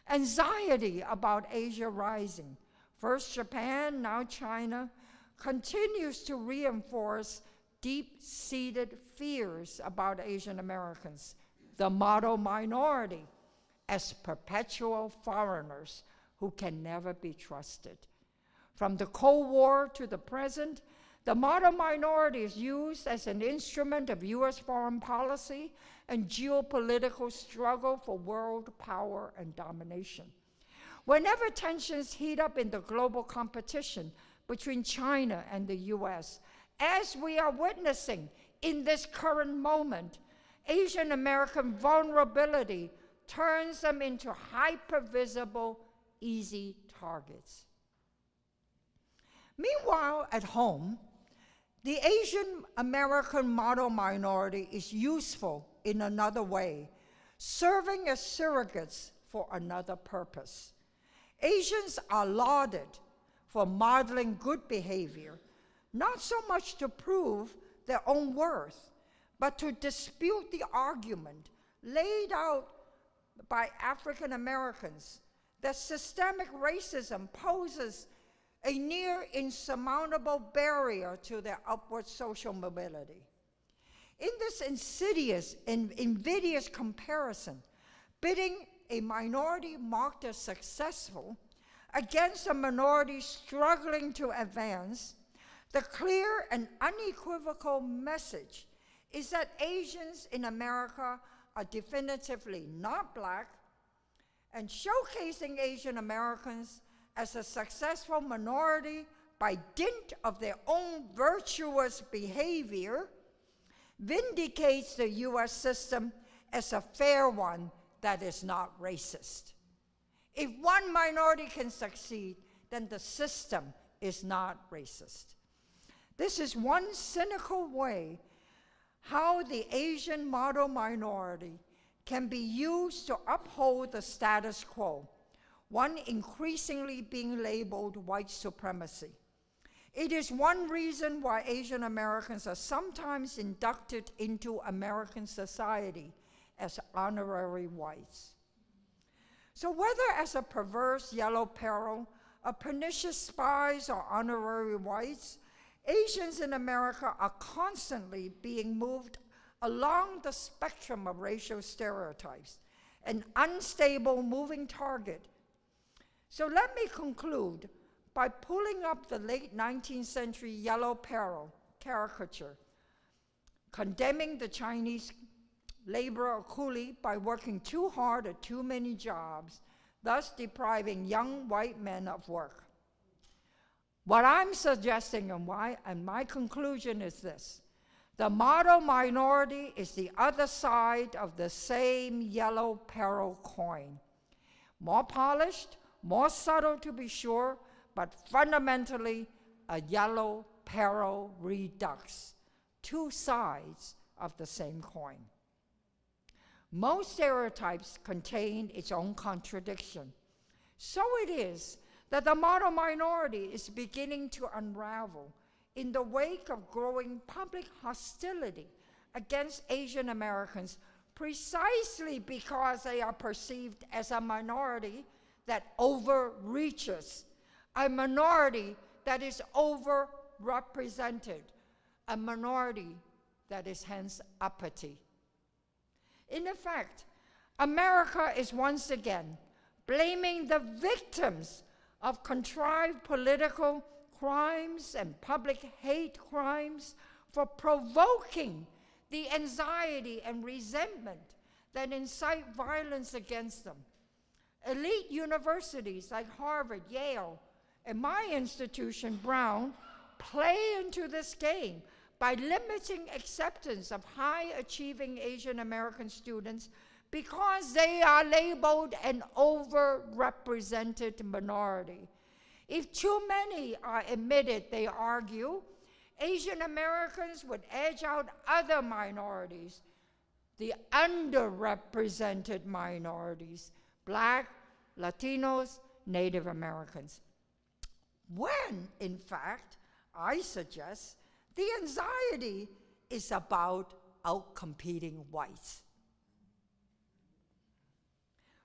Anxiety about Asia rising, first Japan, now China, continues to reinforce deep-seated fears about Asian Americans, the model minority, as perpetual foreigners who can never be trusted. From the Cold War to the present, the model minority is used as an instrument of US foreign policy and geopolitical struggle for world power and domination. Whenever tensions heat up in the global competition between China and the US, as we are witnessing in this current moment, Asian American vulnerability turns them into hypervisible, easy targets. Meanwhile, at home, the Asian American model minority is useful in another way serving as surrogates for another purpose. Asians are lauded for modeling good behavior, not so much to prove their own worth, but to dispute the argument laid out by African Americans that systemic racism poses a near insurmountable barrier to their upward social mobility. In this insidious and invidious comparison, pitting a minority marked as successful against a minority struggling to advance, the clear and unequivocal message is that Asians in America are definitively not Black, and showcasing Asian Americans as a successful minority by dint of their own virtuous behavior vindicates the US system as a fair one that is not racist. If one minority can succeed, then the system is not racist. This is one cynical way how the Asian model minority can be used to uphold the status quo, one increasingly being labeled white supremacy. It is one reason why Asian Americans are sometimes inducted into American society as honorary whites. So whether as a perverse yellow peril, a pernicious spies, or honorary whites, Asians in America are constantly being moved along the spectrum of racial stereotypes, an unstable moving target. So let me conclude by pulling up the late 19th century yellow peril caricature, condemning the Chinese laborer or coolie by working too hard at too many jobs, thus depriving young white men of work. What I'm suggesting and my conclusion is this: the model minority is the other side of the same yellow peril coin. More polished, more subtle to be sure, but fundamentally a yellow peril redux, two sides of the same coin. Most stereotypes contain its own contradiction. So it is that the model minority is beginning to unravel in the wake of growing public hostility against Asian Americans precisely because they are perceived as a minority that overreaches, a minority that is overrepresented, a minority that is hence uppity. In effect, America is once again blaming the victims of contrived political crimes and public hate crimes for provoking the anxiety and resentment that incite violence against them. Elite universities like Harvard, Yale, and my institution, Brown, play into this game by limiting acceptance of high-achieving Asian American students because they are labeled an overrepresented minority. If too many are admitted, they argue, Asian Americans would edge out other minorities, the underrepresented minorities, Black, Latinos, Native Americans. When, in fact, I suggest the anxiety is about outcompeting whites.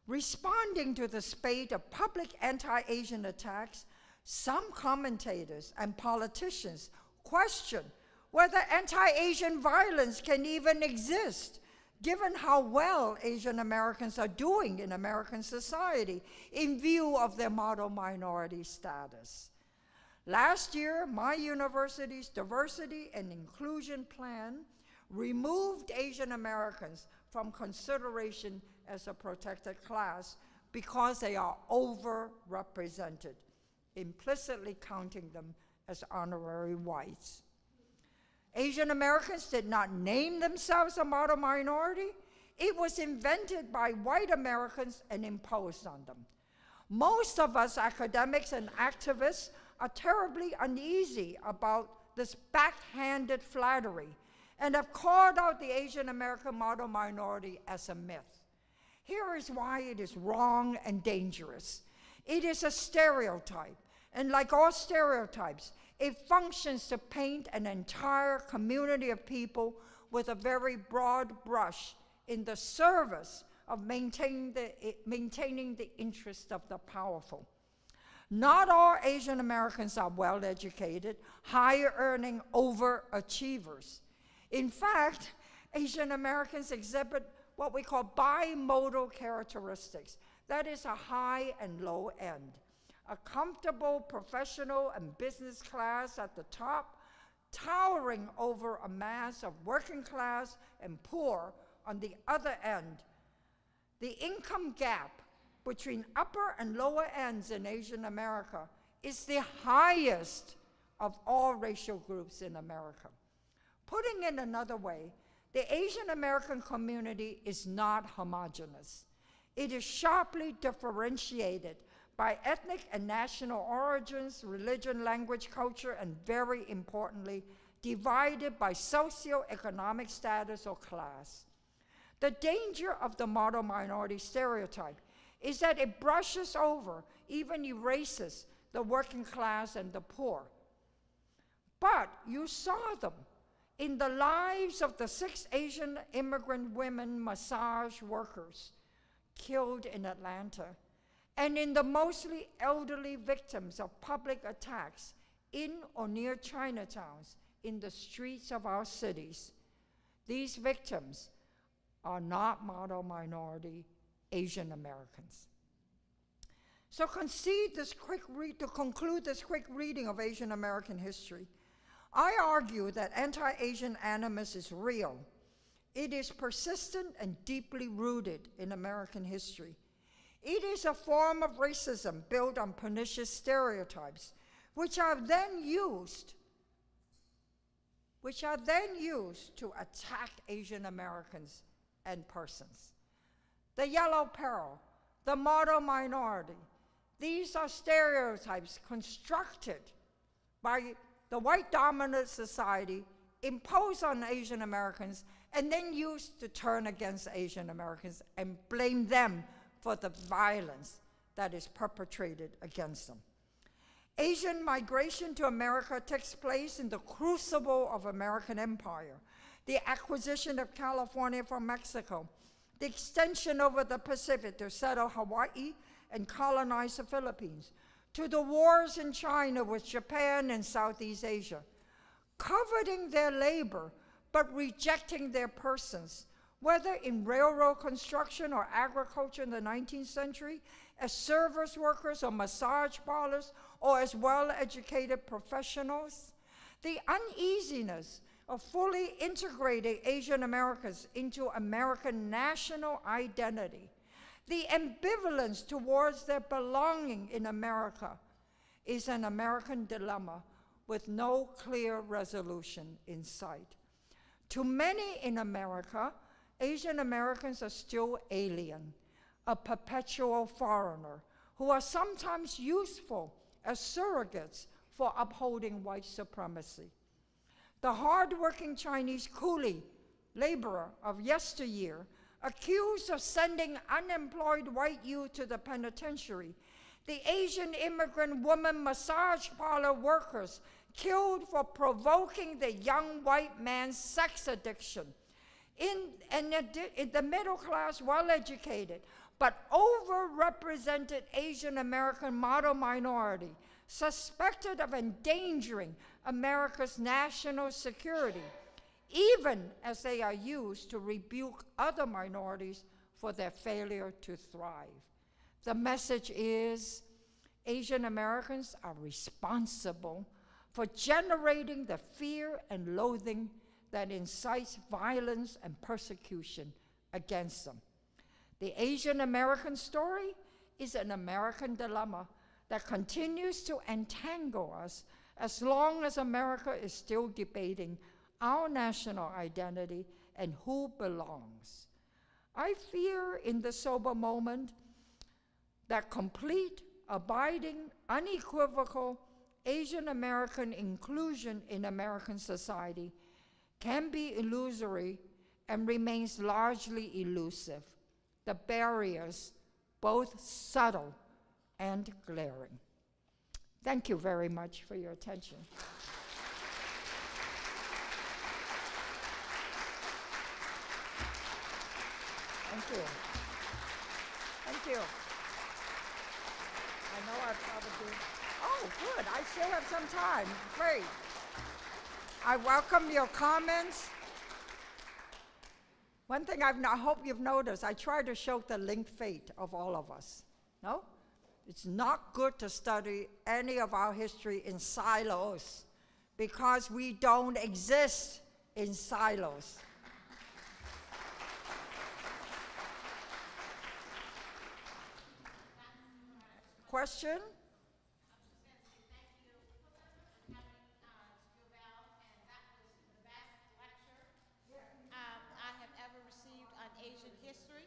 Responding to the spate of public anti-Asian attacks, some commentators and politicians question whether anti-Asian violence can even exist, given how well Asian Americans are doing in American society in view of their model minority status. Last year, my university's diversity and inclusion plan removed Asian Americans from consideration as a protected class because they are overrepresented, implicitly counting them as honorary whites. Asian Americans did not name themselves a model minority. It was invented by white Americans and imposed on them. Most of us academics and activists are terribly uneasy about this backhanded flattery and have called out the Asian American model minority as a myth. Here is why it is wrong and dangerous. It is a stereotype, and like all stereotypes, it functions to paint an entire community of people with a very broad brush in the service of maintaining the interest of the powerful. Not all Asian Americans are well-educated, high-earning overachievers. In fact, Asian Americans exhibit what we call bimodal characteristics. That is a high and low end. A comfortable professional and business class at the top, towering over a mass of working class and poor on the other end. The income gap between upper and lower ends in Asian America is the highest of all racial groups in America. Putting it another way, the Asian American community is not homogeneous. It is sharply differentiated by ethnic and national origins, religion, language, culture, and very importantly, divided by socioeconomic status or class. The danger of the model minority stereotype is that it brushes over, even erases, the working class and the poor. But you saw them in the lives of the 6 Asian immigrant women massage workers killed in Atlanta, and in the mostly elderly victims of public attacks in or near Chinatowns in the streets of our cities. These victims are not model minority Asian Americans. So to conclude this quick reading of Asian American history, I argue that anti-Asian animus is real. It is persistent and deeply rooted in American history. It is a form of racism built on pernicious stereotypes, which are then used to attack Asian Americans and persons. The yellow peril, the model minority, these are stereotypes constructed by the white dominant society, imposed on Asian Americans, and then used to turn against Asian Americans and blame them for the violence that is perpetrated against them. Asian migration to America takes place in the crucible of American empire, the acquisition of California from Mexico, the extension over the Pacific to settle Hawaii and colonize the Philippines, to the wars in China with Japan and Southeast Asia, coveting their labor but rejecting their persons, whether in railroad construction or agriculture in the 19th century, as service workers or massage parlors, or as well-educated professionals. The uneasiness of fully integrating Asian Americans into American national identity, the ambivalence towards their belonging in America, is an American dilemma with no clear resolution in sight. To many in America, Asian Americans are still alien, a perpetual foreigner, who are sometimes useful as surrogates for upholding white supremacy. The hardworking Chinese coolie laborer of yesteryear, accused of sending unemployed white youth to the penitentiary, the Asian immigrant woman massage parlor workers killed for provoking the young white man's sex addiction, in the middle class, well-educated, but overrepresented Asian American model minority, suspected of endangering America's national security, even as they are used to rebuke other minorities for their failure to thrive. The message is Asian Americans are responsible for generating the fear and loathing that incites violence and persecution against them. The Asian American story is an American dilemma that continues to entangle us as long as America is still debating our national identity and who belongs. I fear in the sober moment that complete, abiding, unequivocal Asian American inclusion in American society can be illusory and remains largely elusive. the barriers, both subtle and glaring. Thank you very much for your attention. Thank you. Thank you. I know I've probably, oh, good, I still have some time, great. I welcome your comments. One thing I hope you've noticed, I try to show the linked fate of all of us, no? It's not good to study any of our history in silos because we don't exist in silos. Question? I have ever received on Asian history.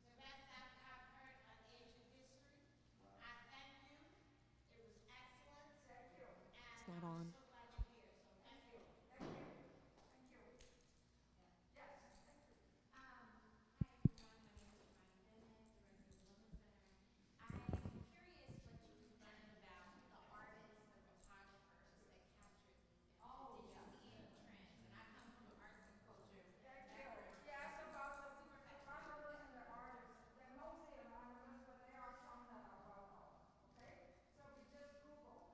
The best I've heard on Asian history. I thank you. It was excellent. Thank you. It's not on. I'm so glad you're here. So thank you. Thank you. Thank you. Yes. Thank you. Hi everyone. My name is Ronnie Bennett, Director of the Women's Center. I'm curious what you learned about the artists, the photographers that captured these images. Oh, did you see any trends? And I come from an arts and culture background. Yes, about the photographers and the artists. They're mostly anonymous, but there are some that are well known. Okay? So we just Google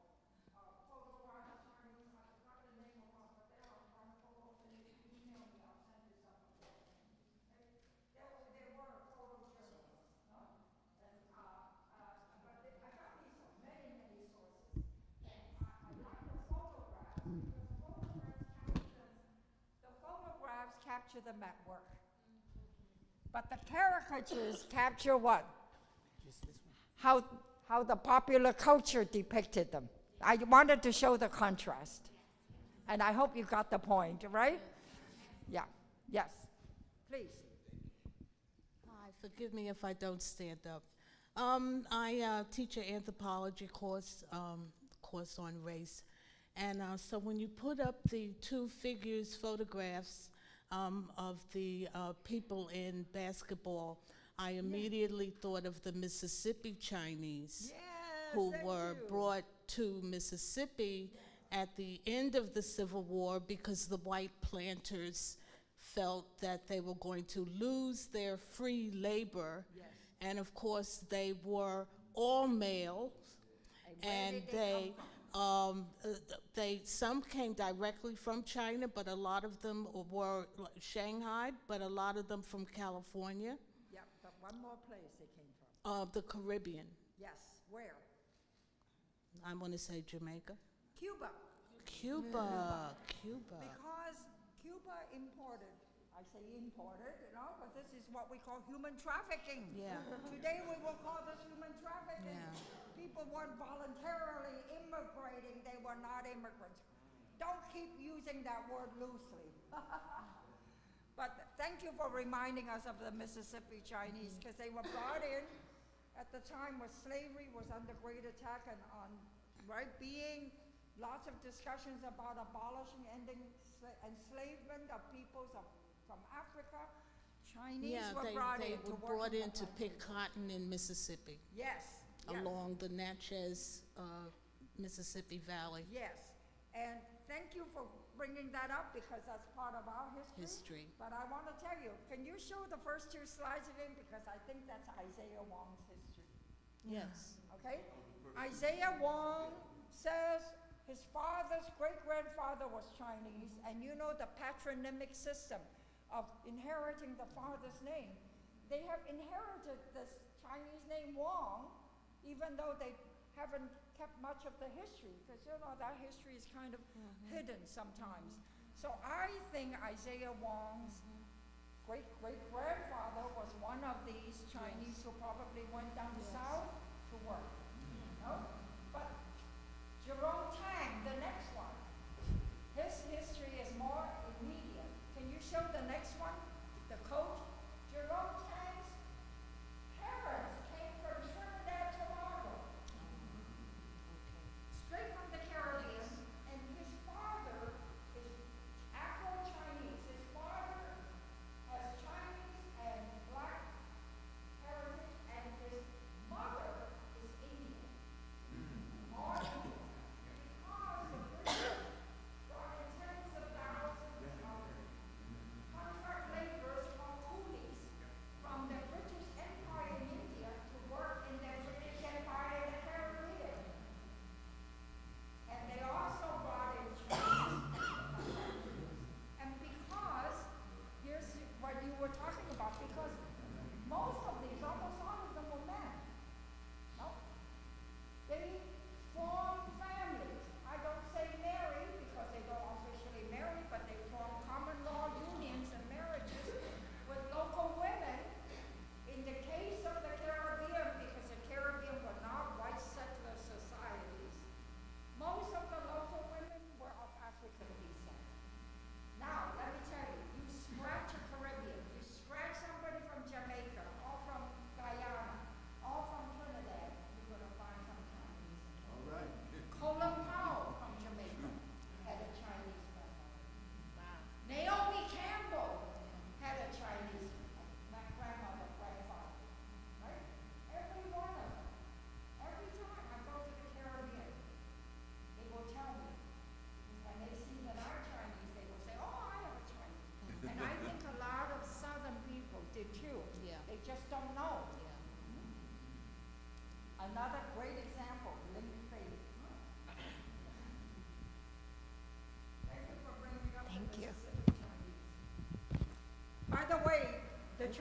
photograph Chinese. I forgot the name of them, but there are one photos, and if you email me, I'll send you some of them. Okay? They were photojournalists, no? And, I got these from many, many sources. And I like the photographs because the photographs capture them at work. But the caricatures capture what? How the popular culture depicted them. I wanted to show the contrast. And I hope you got the point, right? Yeah, yes, please. Hi, forgive me if I don't stand up. I teach an anthropology course, course on race. And so when you put up the two figures, photographs of the people in basketball, I immediately thought of the Mississippi Chinese who were brought to Mississippi at the end of the Civil War because the white planters felt that they were going to lose their free labor. Yes. And of course, they were all males, and some came directly from China, but a lot of them were Shanghai, but a lot of them from California. Yeah, but one more place they came from. The Caribbean. Yes, where? I want to say Jamaica. Cuba. Cuba. Because Cuba imported, I say imported, you know, but this is what we call human trafficking. Yeah. Today we will call this human trafficking. Yeah. People weren't voluntarily immigrating, they were not immigrants. Don't keep using that word loosely. But thank you for reminding us of the Mississippi Chinese, because they were brought in at the time when slavery was under great attack and being lots of discussions about abolishing, ending enslavement of peoples from Africa. Chinese were brought in to work. They were brought in to pick cotton in Mississippi. Yes. Along the Natchez, Mississippi Valley. Yes. And thank you for bringing that up because that's part of our history. But I want to tell you, can you show the first two slides again? Because I think that's Isaiah Wong's history. Yes. Okay? Isaiah Wong says his father's great-grandfather was Chinese, and you know the patronymic system of inheriting the father's name. They have inherited this Chinese name Wong, even though they haven't kept much of the history, because you know that history is kind of hidden sometimes. So I think Isaiah Wong's great-great-grandfather was one of these Chinese who probably went down south to work. No? But Jerome Tang, the next one, his history is more immediate. Can you show the next one? The coach? Jerome Tang's parents came from Trinidad, Tobago. Straight from the Caribbean, and his father is Afro-Chinese.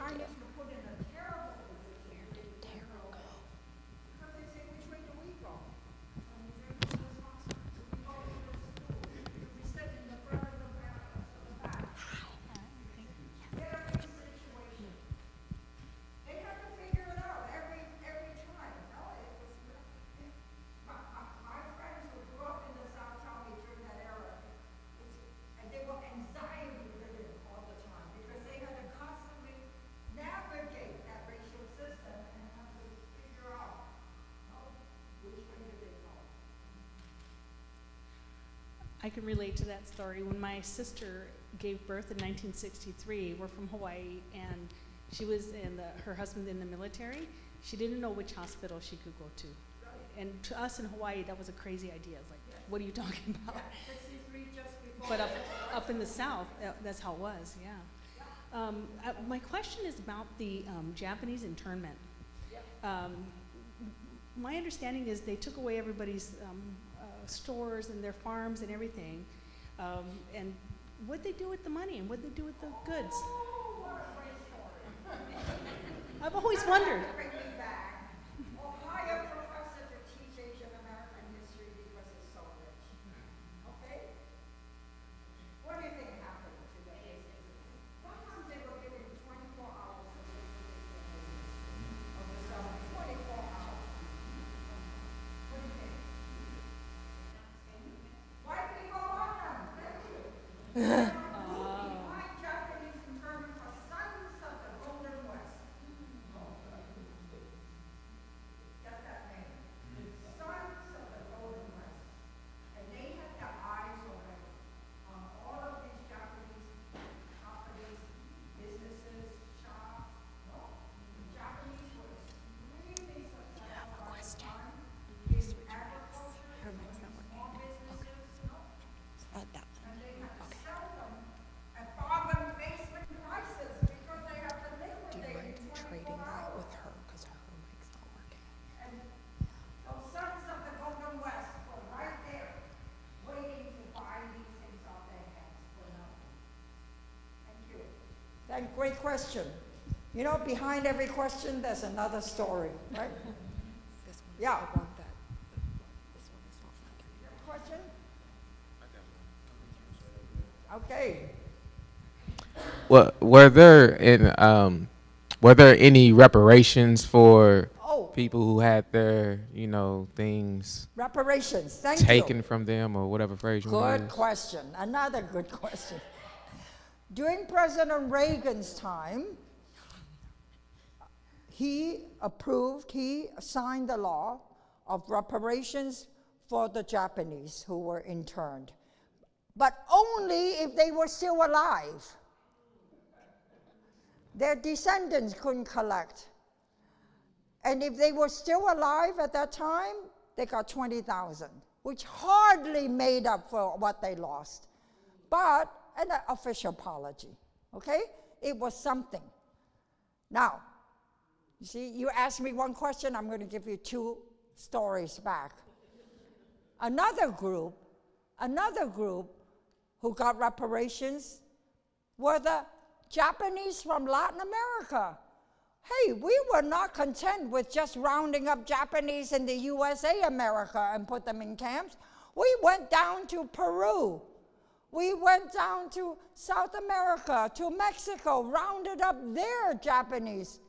Chinese were put in a terrible position. Because they say, which way do we go? We go to the school. We sit in the front of the back. Very situation. They have to figure it out every time. No, it was my friends who grew up in the South tell me during that era, and they were anxiety ridden all the time because they had to constantly navigate that racial system and have to figure out which way do they go. I can relate to that story. When my sister gave birth in 1963, we're from Hawaii, and she was her husband in the military. She didn't know which hospital she could go to. And to us in Hawaii, that was a crazy idea. It's like, what are you talking about? Yeah, 63 just before. But up in the South, that's how it was, yeah. My question is about the Japanese internment. My understanding is they took away everybody's stores and their farms and everything. And what'd they do with the money and what'd they do with the goods? Oh, what a great story. I've always wondered. Bring me back. Ohio professor to teach Asian American history because it's so rich. Okay? What do you think happened to the Asians? Sometimes they were given 24 hours to live of the summer. 24 hours. What do you think? White people on them. Thank you. White Japanese internment for sons of the Golden West. Get that name. Sons of the Golden West. And they had their eyes already on all of these Japanese properties, businesses, shops. No, the Japanese were extremely successful at the time in agriculture, small businesses, and they had to sell them at bargain basement prices because they had to liquidate in 24 hours. And those sons of the Golden West were right there, waiting to buy these things off their hands for nothing. Thank you. Great question. You know, behind every question, there's another story, right? Yeah. Question? Okay. Well, were there any reparations for Oh, people who had their, things reparations. Thank taken you. from them, or whatever phrase you want to Good use? question. Another good question. During President Reagan's time, he signed the law of reparations for the Japanese who were interned, but only if they were still alive. Their descendants couldn't collect. And if they were still alive at that time, they got $20,000, which hardly made up for what they lost. But an official apology, okay? It was something. Now, you see, you asked me one question, I'm going to give you two stories back. Another group who got reparations were the Japanese from Latin America. Hey, we were not content with just rounding up Japanese in the USA, America, and put them in camps. We went down to Peru. We went down to South America, to Mexico, rounded up their Japanese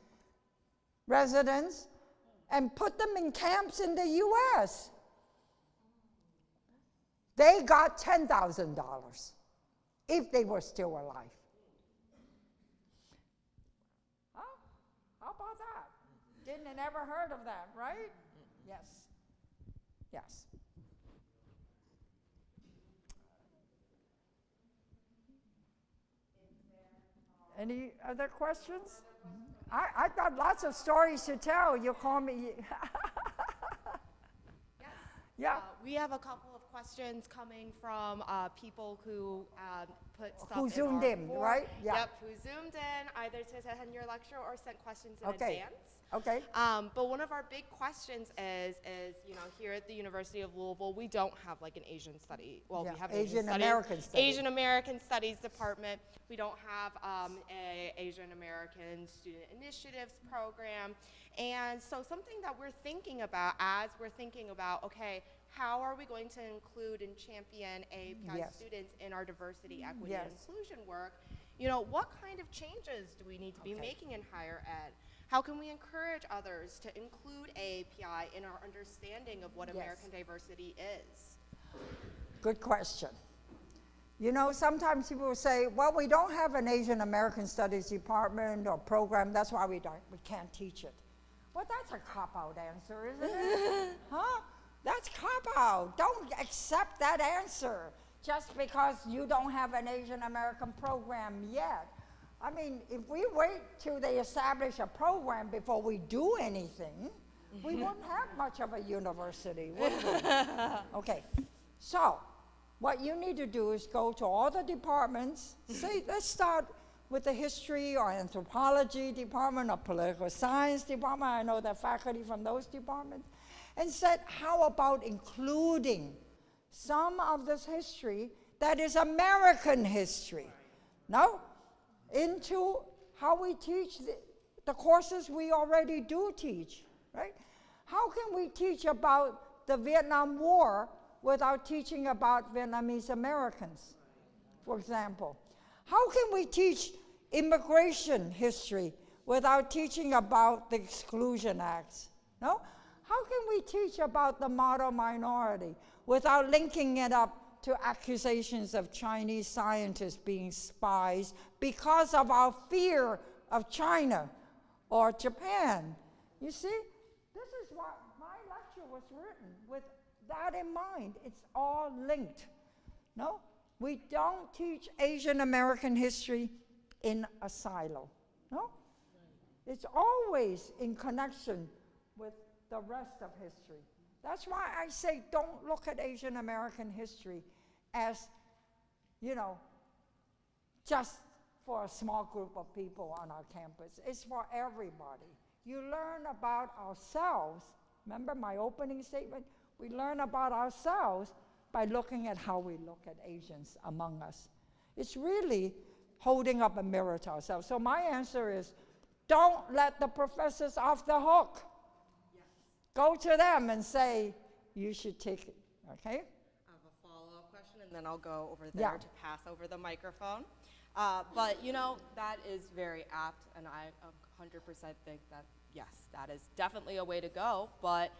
residents, and put them in camps in the US. They got $10,000 if they were still alive. Huh? How about that? Didn't ever heard of that, right? Yes. Yes. Any other questions? I've got lots of stories to tell. You call me. Yes. Yeah. We have a couple of questions coming from people who put stuff Who in zoomed our in, board. right? Yeah. Yep, who zoomed in either to attend your lecture or sent questions in Okay. advance. Okay. But one of our big questions is, you know, here at the University of Louisville, we don't have like an Asian study. Well, Yeah, we have an Asian American study. Asian American Studies department. We don't have a Asian American Student Initiatives program. And so something that we're thinking about as we're thinking about, okay, how are we going to include and champion AAPI Yes. students in our diversity, equity, Yes. and inclusion work? You know, what kind of changes do we need to be Okay. making in higher ed? How can we encourage others to include AAPI in our understanding of what Yes. American diversity is? Good question. You know, sometimes people will say, well, we don't have an Asian American Studies department or program, that's why we can't teach it. Well, that's a cop-out answer, isn't it? Huh? That's cop-out. Don't accept that answer just because you don't have an Asian American program yet. I mean, if we wait till they establish a program before we do anything, we wouldn't have much of a university, would we? Okay, so what you need to do is go to all the departments. Say, let's start with the history or anthropology department or political science department. I know the faculty from those departments. And said, how about including some of this history that is American history? No? Into how we teach the courses we already do teach, right? How can we teach about the Vietnam War without teaching about Vietnamese Americans, for example? How can we teach immigration history without teaching about the Exclusion Acts? No? How can we teach about the model minority without linking it up to accusations of Chinese scientists being spies because of our fear of China or Japan? You see, this is why my lecture was written with that in mind. It's all linked. No? We don't teach Asian American history in a silo. No? It's always in connection with the rest of history. That's why I say don't look at Asian American history as, you know, just for a small group of people on our campus. It's for everybody. You learn about ourselves. Remember my opening statement? We learn about ourselves by looking at how we look at Asians among us. It's really holding up a mirror to ourselves. So my answer is, don't let the professors off the hook. Yes. Go to them and say, you should take it, okay? I have a follow-up question, and then I'll go over there to pass over the microphone. But, you know, that is very apt, and I 100% think that, yes, that is definitely a way to go, but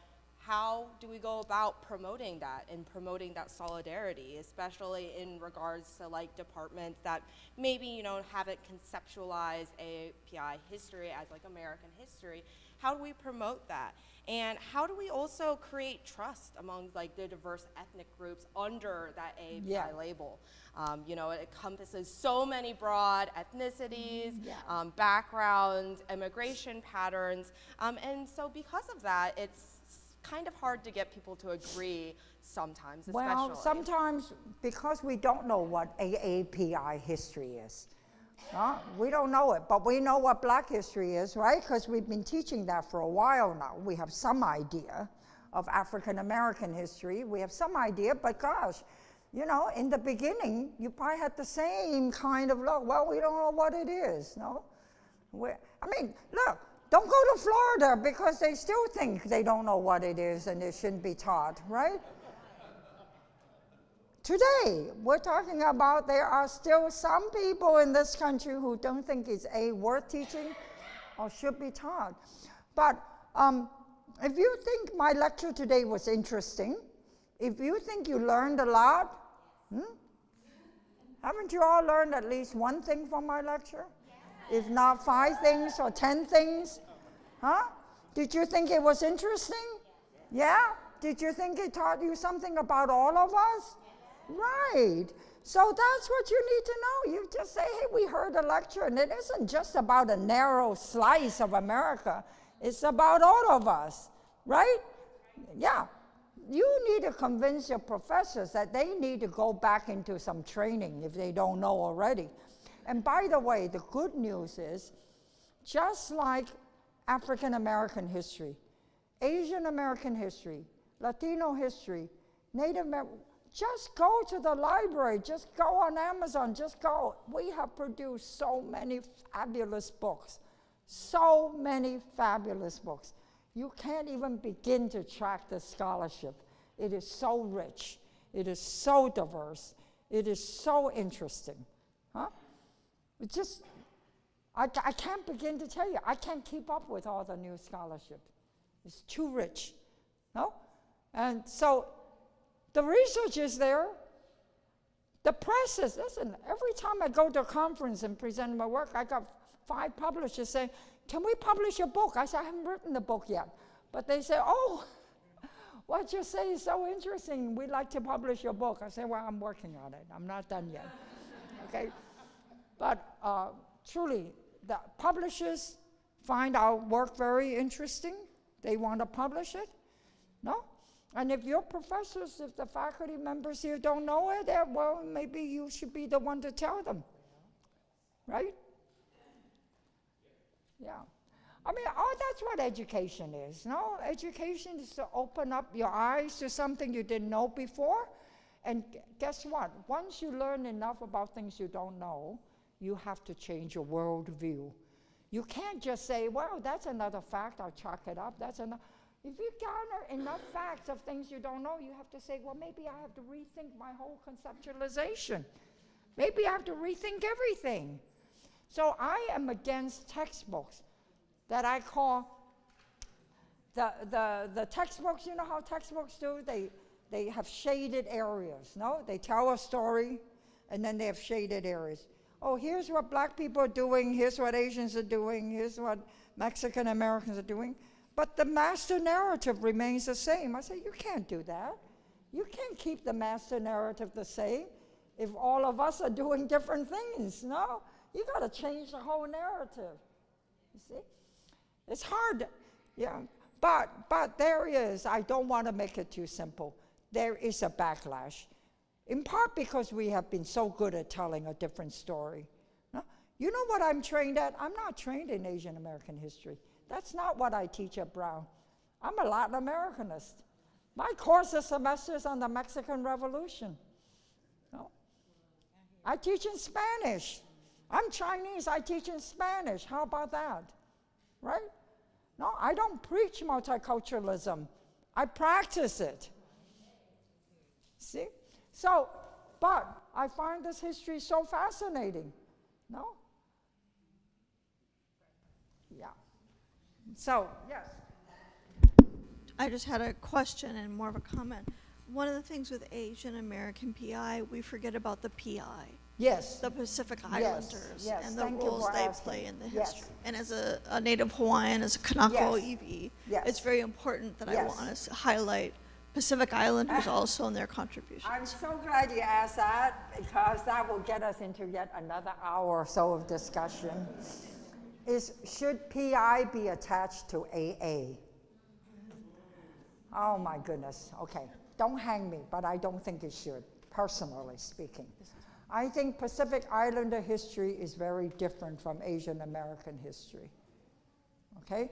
how do we go about promoting that and promoting that solidarity, especially in regards to like departments that maybe, you know, haven't conceptualized AAPI history as like American history? How do we promote that? And how do we also create trust among like the diverse ethnic groups under that AAPI label? You know, it encompasses so many broad ethnicities, backgrounds, immigration patterns, and so because of that, it's kind of hard to get people to agree sometimes, especially. Well, sometimes because we don't know what AAPI history is. We don't know it, but we know what Black history is, right? Because we've been teaching that for a while now. We have some idea of African American history. We have some idea, but gosh, you know, in the beginning, you probably had the same kind of look. Well, we don't know what it is, no? I mean, look, don't go to Florida because they still think they don't know what it is and it shouldn't be taught, right? Today, we're talking about there are still some people in this country who don't think it's worth teaching or should be taught. But if you think my lecture today was interesting, if you think you learned a lot, haven't you all learned at least one thing from my lecture? If not 5 things or 10 things? Huh? Did you think it was interesting? Yeah? Did you think it taught you something about all of us? Right. So that's what you need to know. You just say, hey, we heard a lecture, and it isn't just about a narrow slice of America. It's about all of us, right? Yeah. you need to convince your professors that they need to go back into some training if they don't know already. And by the way, the good news is, just like African American history, Asian American history, Latino history, Native American, just go to the library, just go on Amazon, just go. We have produced so many fabulous books, so many fabulous books. You can't even begin to track the scholarship. It is so rich, it is so diverse, it is so interesting. Huh? It just, I can't begin to tell you, I can't keep up with all the new scholarship. It's too rich, no? And so, the research is there. The press is, listen, every time I go to a conference and present my work, I got 5 publishers saying, can we publish a book? I said, I haven't written the book yet. But they say, oh, what you say is so interesting. We'd like to publish your book. I say, well, I'm working on it. I'm not done yet. Okay? But truly, the publishers find our work very interesting. They want to publish it. No? And if your professors, if the faculty members here don't know it, well, maybe you should be the one to tell them, right? Yeah. I mean, that's what education is, no? Education is to open up your eyes to something you didn't know before. And guess what? Once you learn enough about things you don't know, you have to change your worldview. You can't just say, well, that's another fact, I'll chalk it up, that's another. If you garner enough facts of things you don't know, you have to say, well, maybe I have to rethink my whole conceptualization. Maybe I have to rethink everything. So I am against textbooks that I call the textbooks. You know how textbooks do? They have shaded areas, no? They tell a story, and then they have shaded areas. Oh, here's what black people are doing, here's what Asians are doing, here's what Mexican Americans are doing. But the master narrative remains the same. I say, you can't do that. You can't keep the master narrative the same if all of us are doing different things, no? You gotta change the whole narrative, you see? It's hard, yeah, but there is, I don't wanna make it too simple. There is a backlash, in part because we have been so good at telling a different story. No? You know what I'm trained at? I'm not trained in Asian American history. That's not what I teach at Brown. I'm a Latin Americanist. My course this semester is on the Mexican Revolution. No? I teach in Spanish. I'm Chinese, I teach in Spanish. How about that? Right? No, I don't preach multiculturalism. I practice it. See? So, but I find this history so fascinating. No? Yeah. So, yes. I just had a question and more of a comment. One of the things with Asian American PI, we forget about the PI. Yes. The Pacific Islanders yes. and the Thank roles they asking. play in the Yes. history. And as a native Hawaiian, as a Kanako Yes. EV, Yes. it's very important that I Yes. want to highlight Pacific Islanders also and their contributions. I'm so glad you asked that, because that will get us into yet another hour or so of discussion. Should PI be attached to AA? Oh my goodness, okay. Don't hang me, but I don't think it should, personally speaking. I think Pacific Islander history is very different from Asian American history, okay?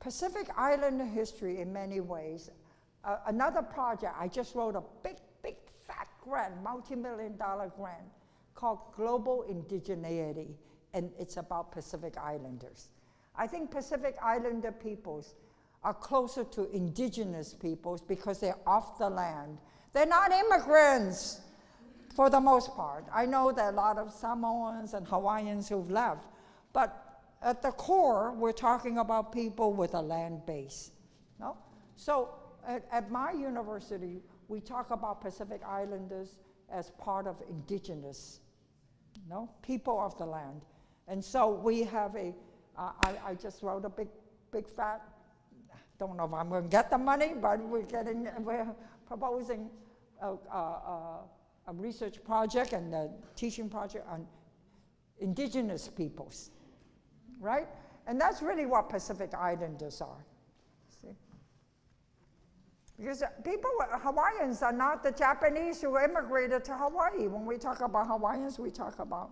Pacific Islander history in many ways, another project, I just wrote a big fat grant, multi-million-dollar grant called Global Indigeneity, and it's about Pacific Islanders. I think Pacific Islander peoples are closer to indigenous peoples because they're off the land. They're not immigrants for the most part. I know there are a lot of Samoans and Hawaiians who've left, but at the core, we're talking about people with a land base. No? So at my university, we talk about Pacific Islanders as part of indigenous, people of the land. And so we have I just wrote a big fat, don't know if I'm going to get the money, but we're proposing a research project and a teaching project on indigenous peoples, right? And that's really what Pacific Islanders are. See? Because Hawaiians are not the Japanese who immigrated to Hawaii. When we talk about Hawaiians, we talk about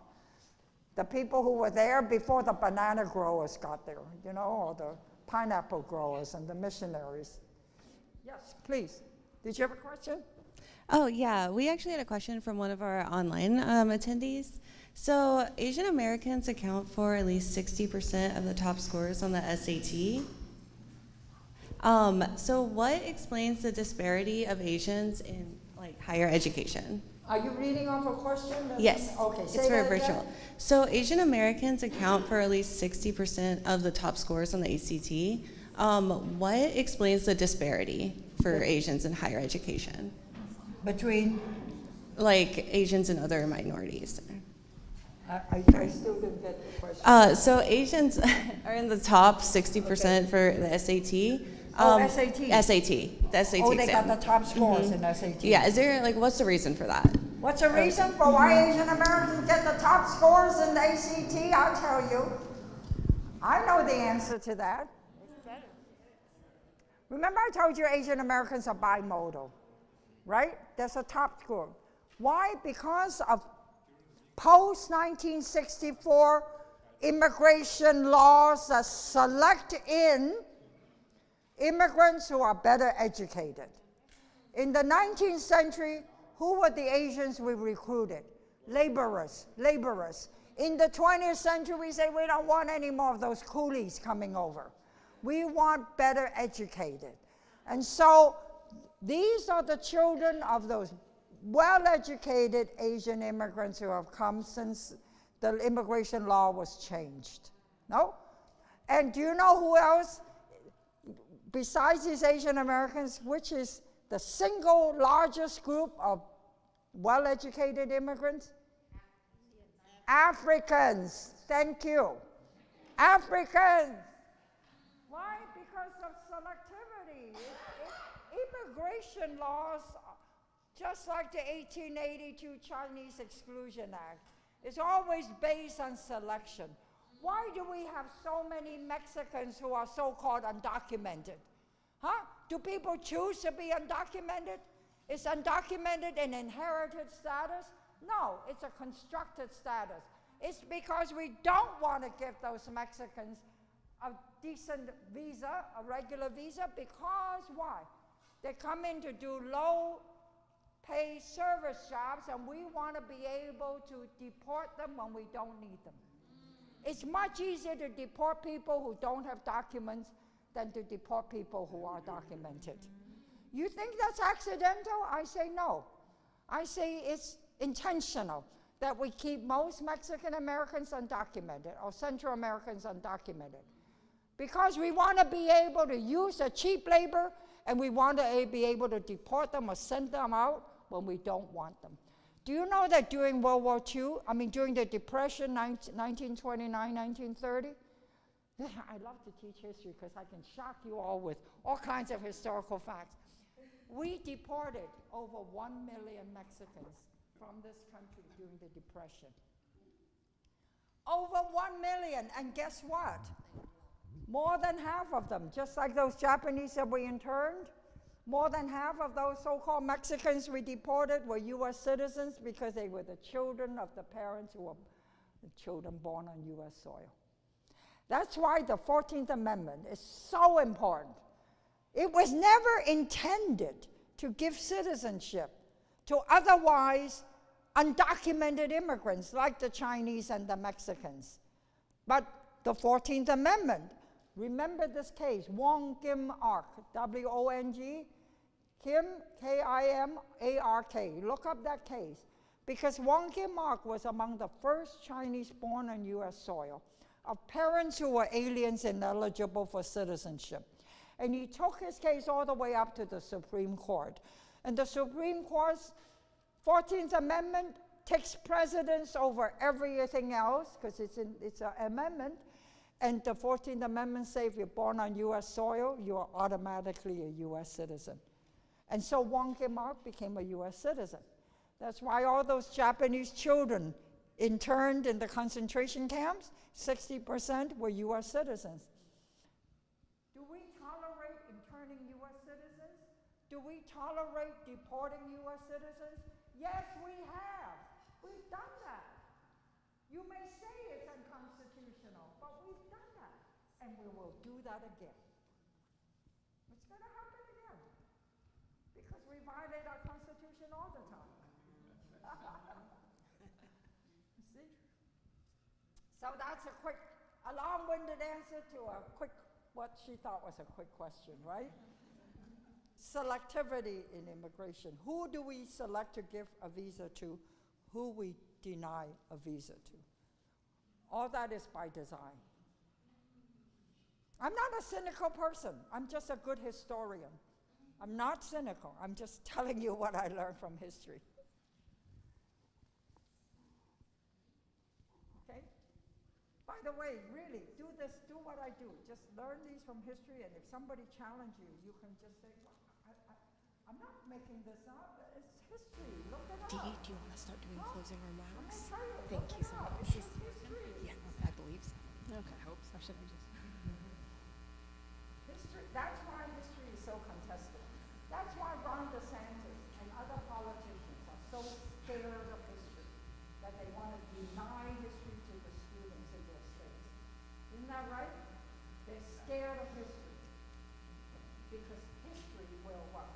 the people who were there before the banana growers got there, you know, or the pineapple growers and the missionaries. Yes, please. Did you have a question? Oh, yeah. We actually had a question from one of our online attendees. So Asian Americans account for at least 60% of the top scores on the SAT. So what explains the disparity of Asians in like higher education? Are you reading off a question? Yes. Okay, say it's for that virtual. again. So Asian Americans account for at least 60% of the top scores on the ACT. What explains the disparity for Asians in higher education? Between? Like Asians and other minorities. I still didn't get the question. So Asians are in the top 60% for the SAT. SAT. SAT. The SAT Oh, they exam. got the top scores in SAT. Yeah, is there, like, what's the reason for that? What's the reason for why Asian Americans get the top scores in the ACT? I'll tell you. I know the answer to that. Remember I told you Asian Americans are bimodal, right? That's a top score. Why? Because of post-1964 immigration laws that select in immigrants who are better educated. In the 19th century, who were the Asians we recruited? Laborers. In the 20th century, we say we don't want any more of those coolies coming over. We want better educated. And so these are the children of those well-educated Asian immigrants who have come since the immigration law was changed. No? And do you know who else, besides these Asian Americans, which is the single largest group of well-educated immigrants? Africans. Thank you. Africans. Why? Because of selectivity. Immigration laws, just like the 1882 Chinese Exclusion Act, is always based on selection. Why do we have so many Mexicans who are so-called undocumented? Huh? Do people choose to be undocumented? Is undocumented an inherited status? No, it's a constructed status. It's because we don't want to give those Mexicans a decent visa, a regular visa, because why? They come in to do low-pay service jobs, and we want to be able to deport them when we don't need them. It's much easier to deport people who don't have documents than to deport people who are documented. You think that's accidental? I say no. I say it's intentional that we keep most Mexican Americans undocumented or Central Americans undocumented, because we want to be able to use the cheap labor, and we want to be able to deport them or send them out when we don't want them. Do you know that during World War II, during the Depression, 1929, 1930, I love to teach history because I can shock you all with all kinds of historical facts. We deported over 1 million Mexicans from this country during the Depression. Over 1 million, and guess what? More than half of them, just like those Japanese that we interned, more than half of those so-called Mexicans we deported were U.S. citizens because they were the children of the parents who were the children born on U.S. soil. That's why the 14th Amendment is so important. It was never intended to give citizenship to otherwise undocumented immigrants like the Chinese and the Mexicans. But the 14th Amendment, remember this case, Wong Kim Ark, W-O-N-G, Kim, K-I-M-A-R-K. Look up that case, because Wong Kim Ark was among the first Chinese born on U.S. soil, of parents who were aliens ineligible for citizenship. And he took his case all the way up to the Supreme Court. And the Supreme Court's 14th Amendment takes precedence over everything else, because it's an amendment. And the 14th Amendment says if you're born on U.S. soil, you are automatically a U.S. citizen. And so Wong Kim Ark became a U.S. citizen. That's why all those Japanese children interned in the concentration camps, 60% were U.S. citizens. Do we tolerate interning U.S. citizens? Do Do we tolerate deporting U.S. citizens? Yes, we have. We've done that. You may say it's unconstitutional, but we've done that. And we will do that again. It's going to happen again. Because we violate our Constitution all the time. See? So that's a quick, a long-winded answer to a quick, what she thought was a quick question, right? Selectivity in immigration. Who do we select to give a visa to? Who we deny a visa to? All that is by design. I'm not a cynical person. I'm just a good historian. I'm not cynical. I'm just telling you what I learned from history. Okay? By the way, really, do what I do. Just learn these from history, and if somebody challenges you, you can just say, well, I'm not making this up. It's history. Look it up. Dee, do you want to start doing closing remarks? Thank you so much. It's history. Yes, I believe so. Okay. I hope so. Or should we just? History, that's why history is so contested. That's why Ron DeSantis and other politicians are so scared of history, that they want to deny history to the students in their states. Isn't that right? They're scared of history. Because history will what?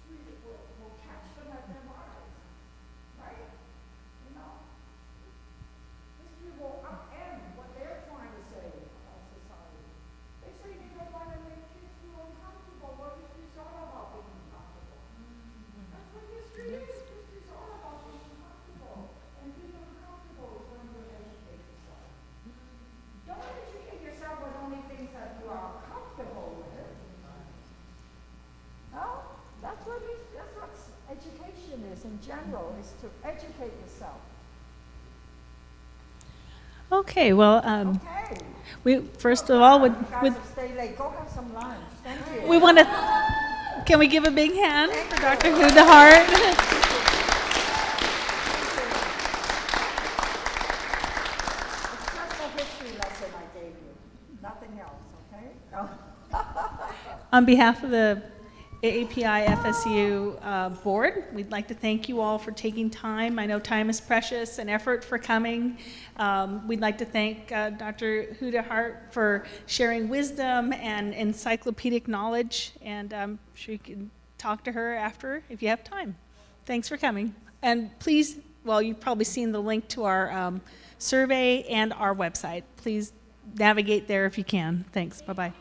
History will catch them at their lives. Right? You know? History will upend what they're trying to say about society. They say they don't want to make kids feel uncomfortable. Well, history's all about being uncomfortable. That's what history is. History's all about being uncomfortable. And being uncomfortable is when you educate yourself. Don't educate yourself with only things that you are comfortable with. No? That's what education is in general, is to educate yourself. Okay, well, Okay. we first of all You guys have stayed late. Go have some lunch. Thank you. we want to. Can we give a big hand for Dr. De-Hart? It's just a history lesson I gave you. Nothing else, okay? On behalf of the AAPI FSU board, we'd like to thank you all for taking time. I know time is precious and effort for coming. We'd like to thank Dr. De-Hart for sharing wisdom and encyclopedic knowledge, and I'm sure you can talk to her after if you have time. Thanks for coming. And please, well, you've probably seen the link to our survey and our website. Please navigate there if you can. Thanks. Bye-bye.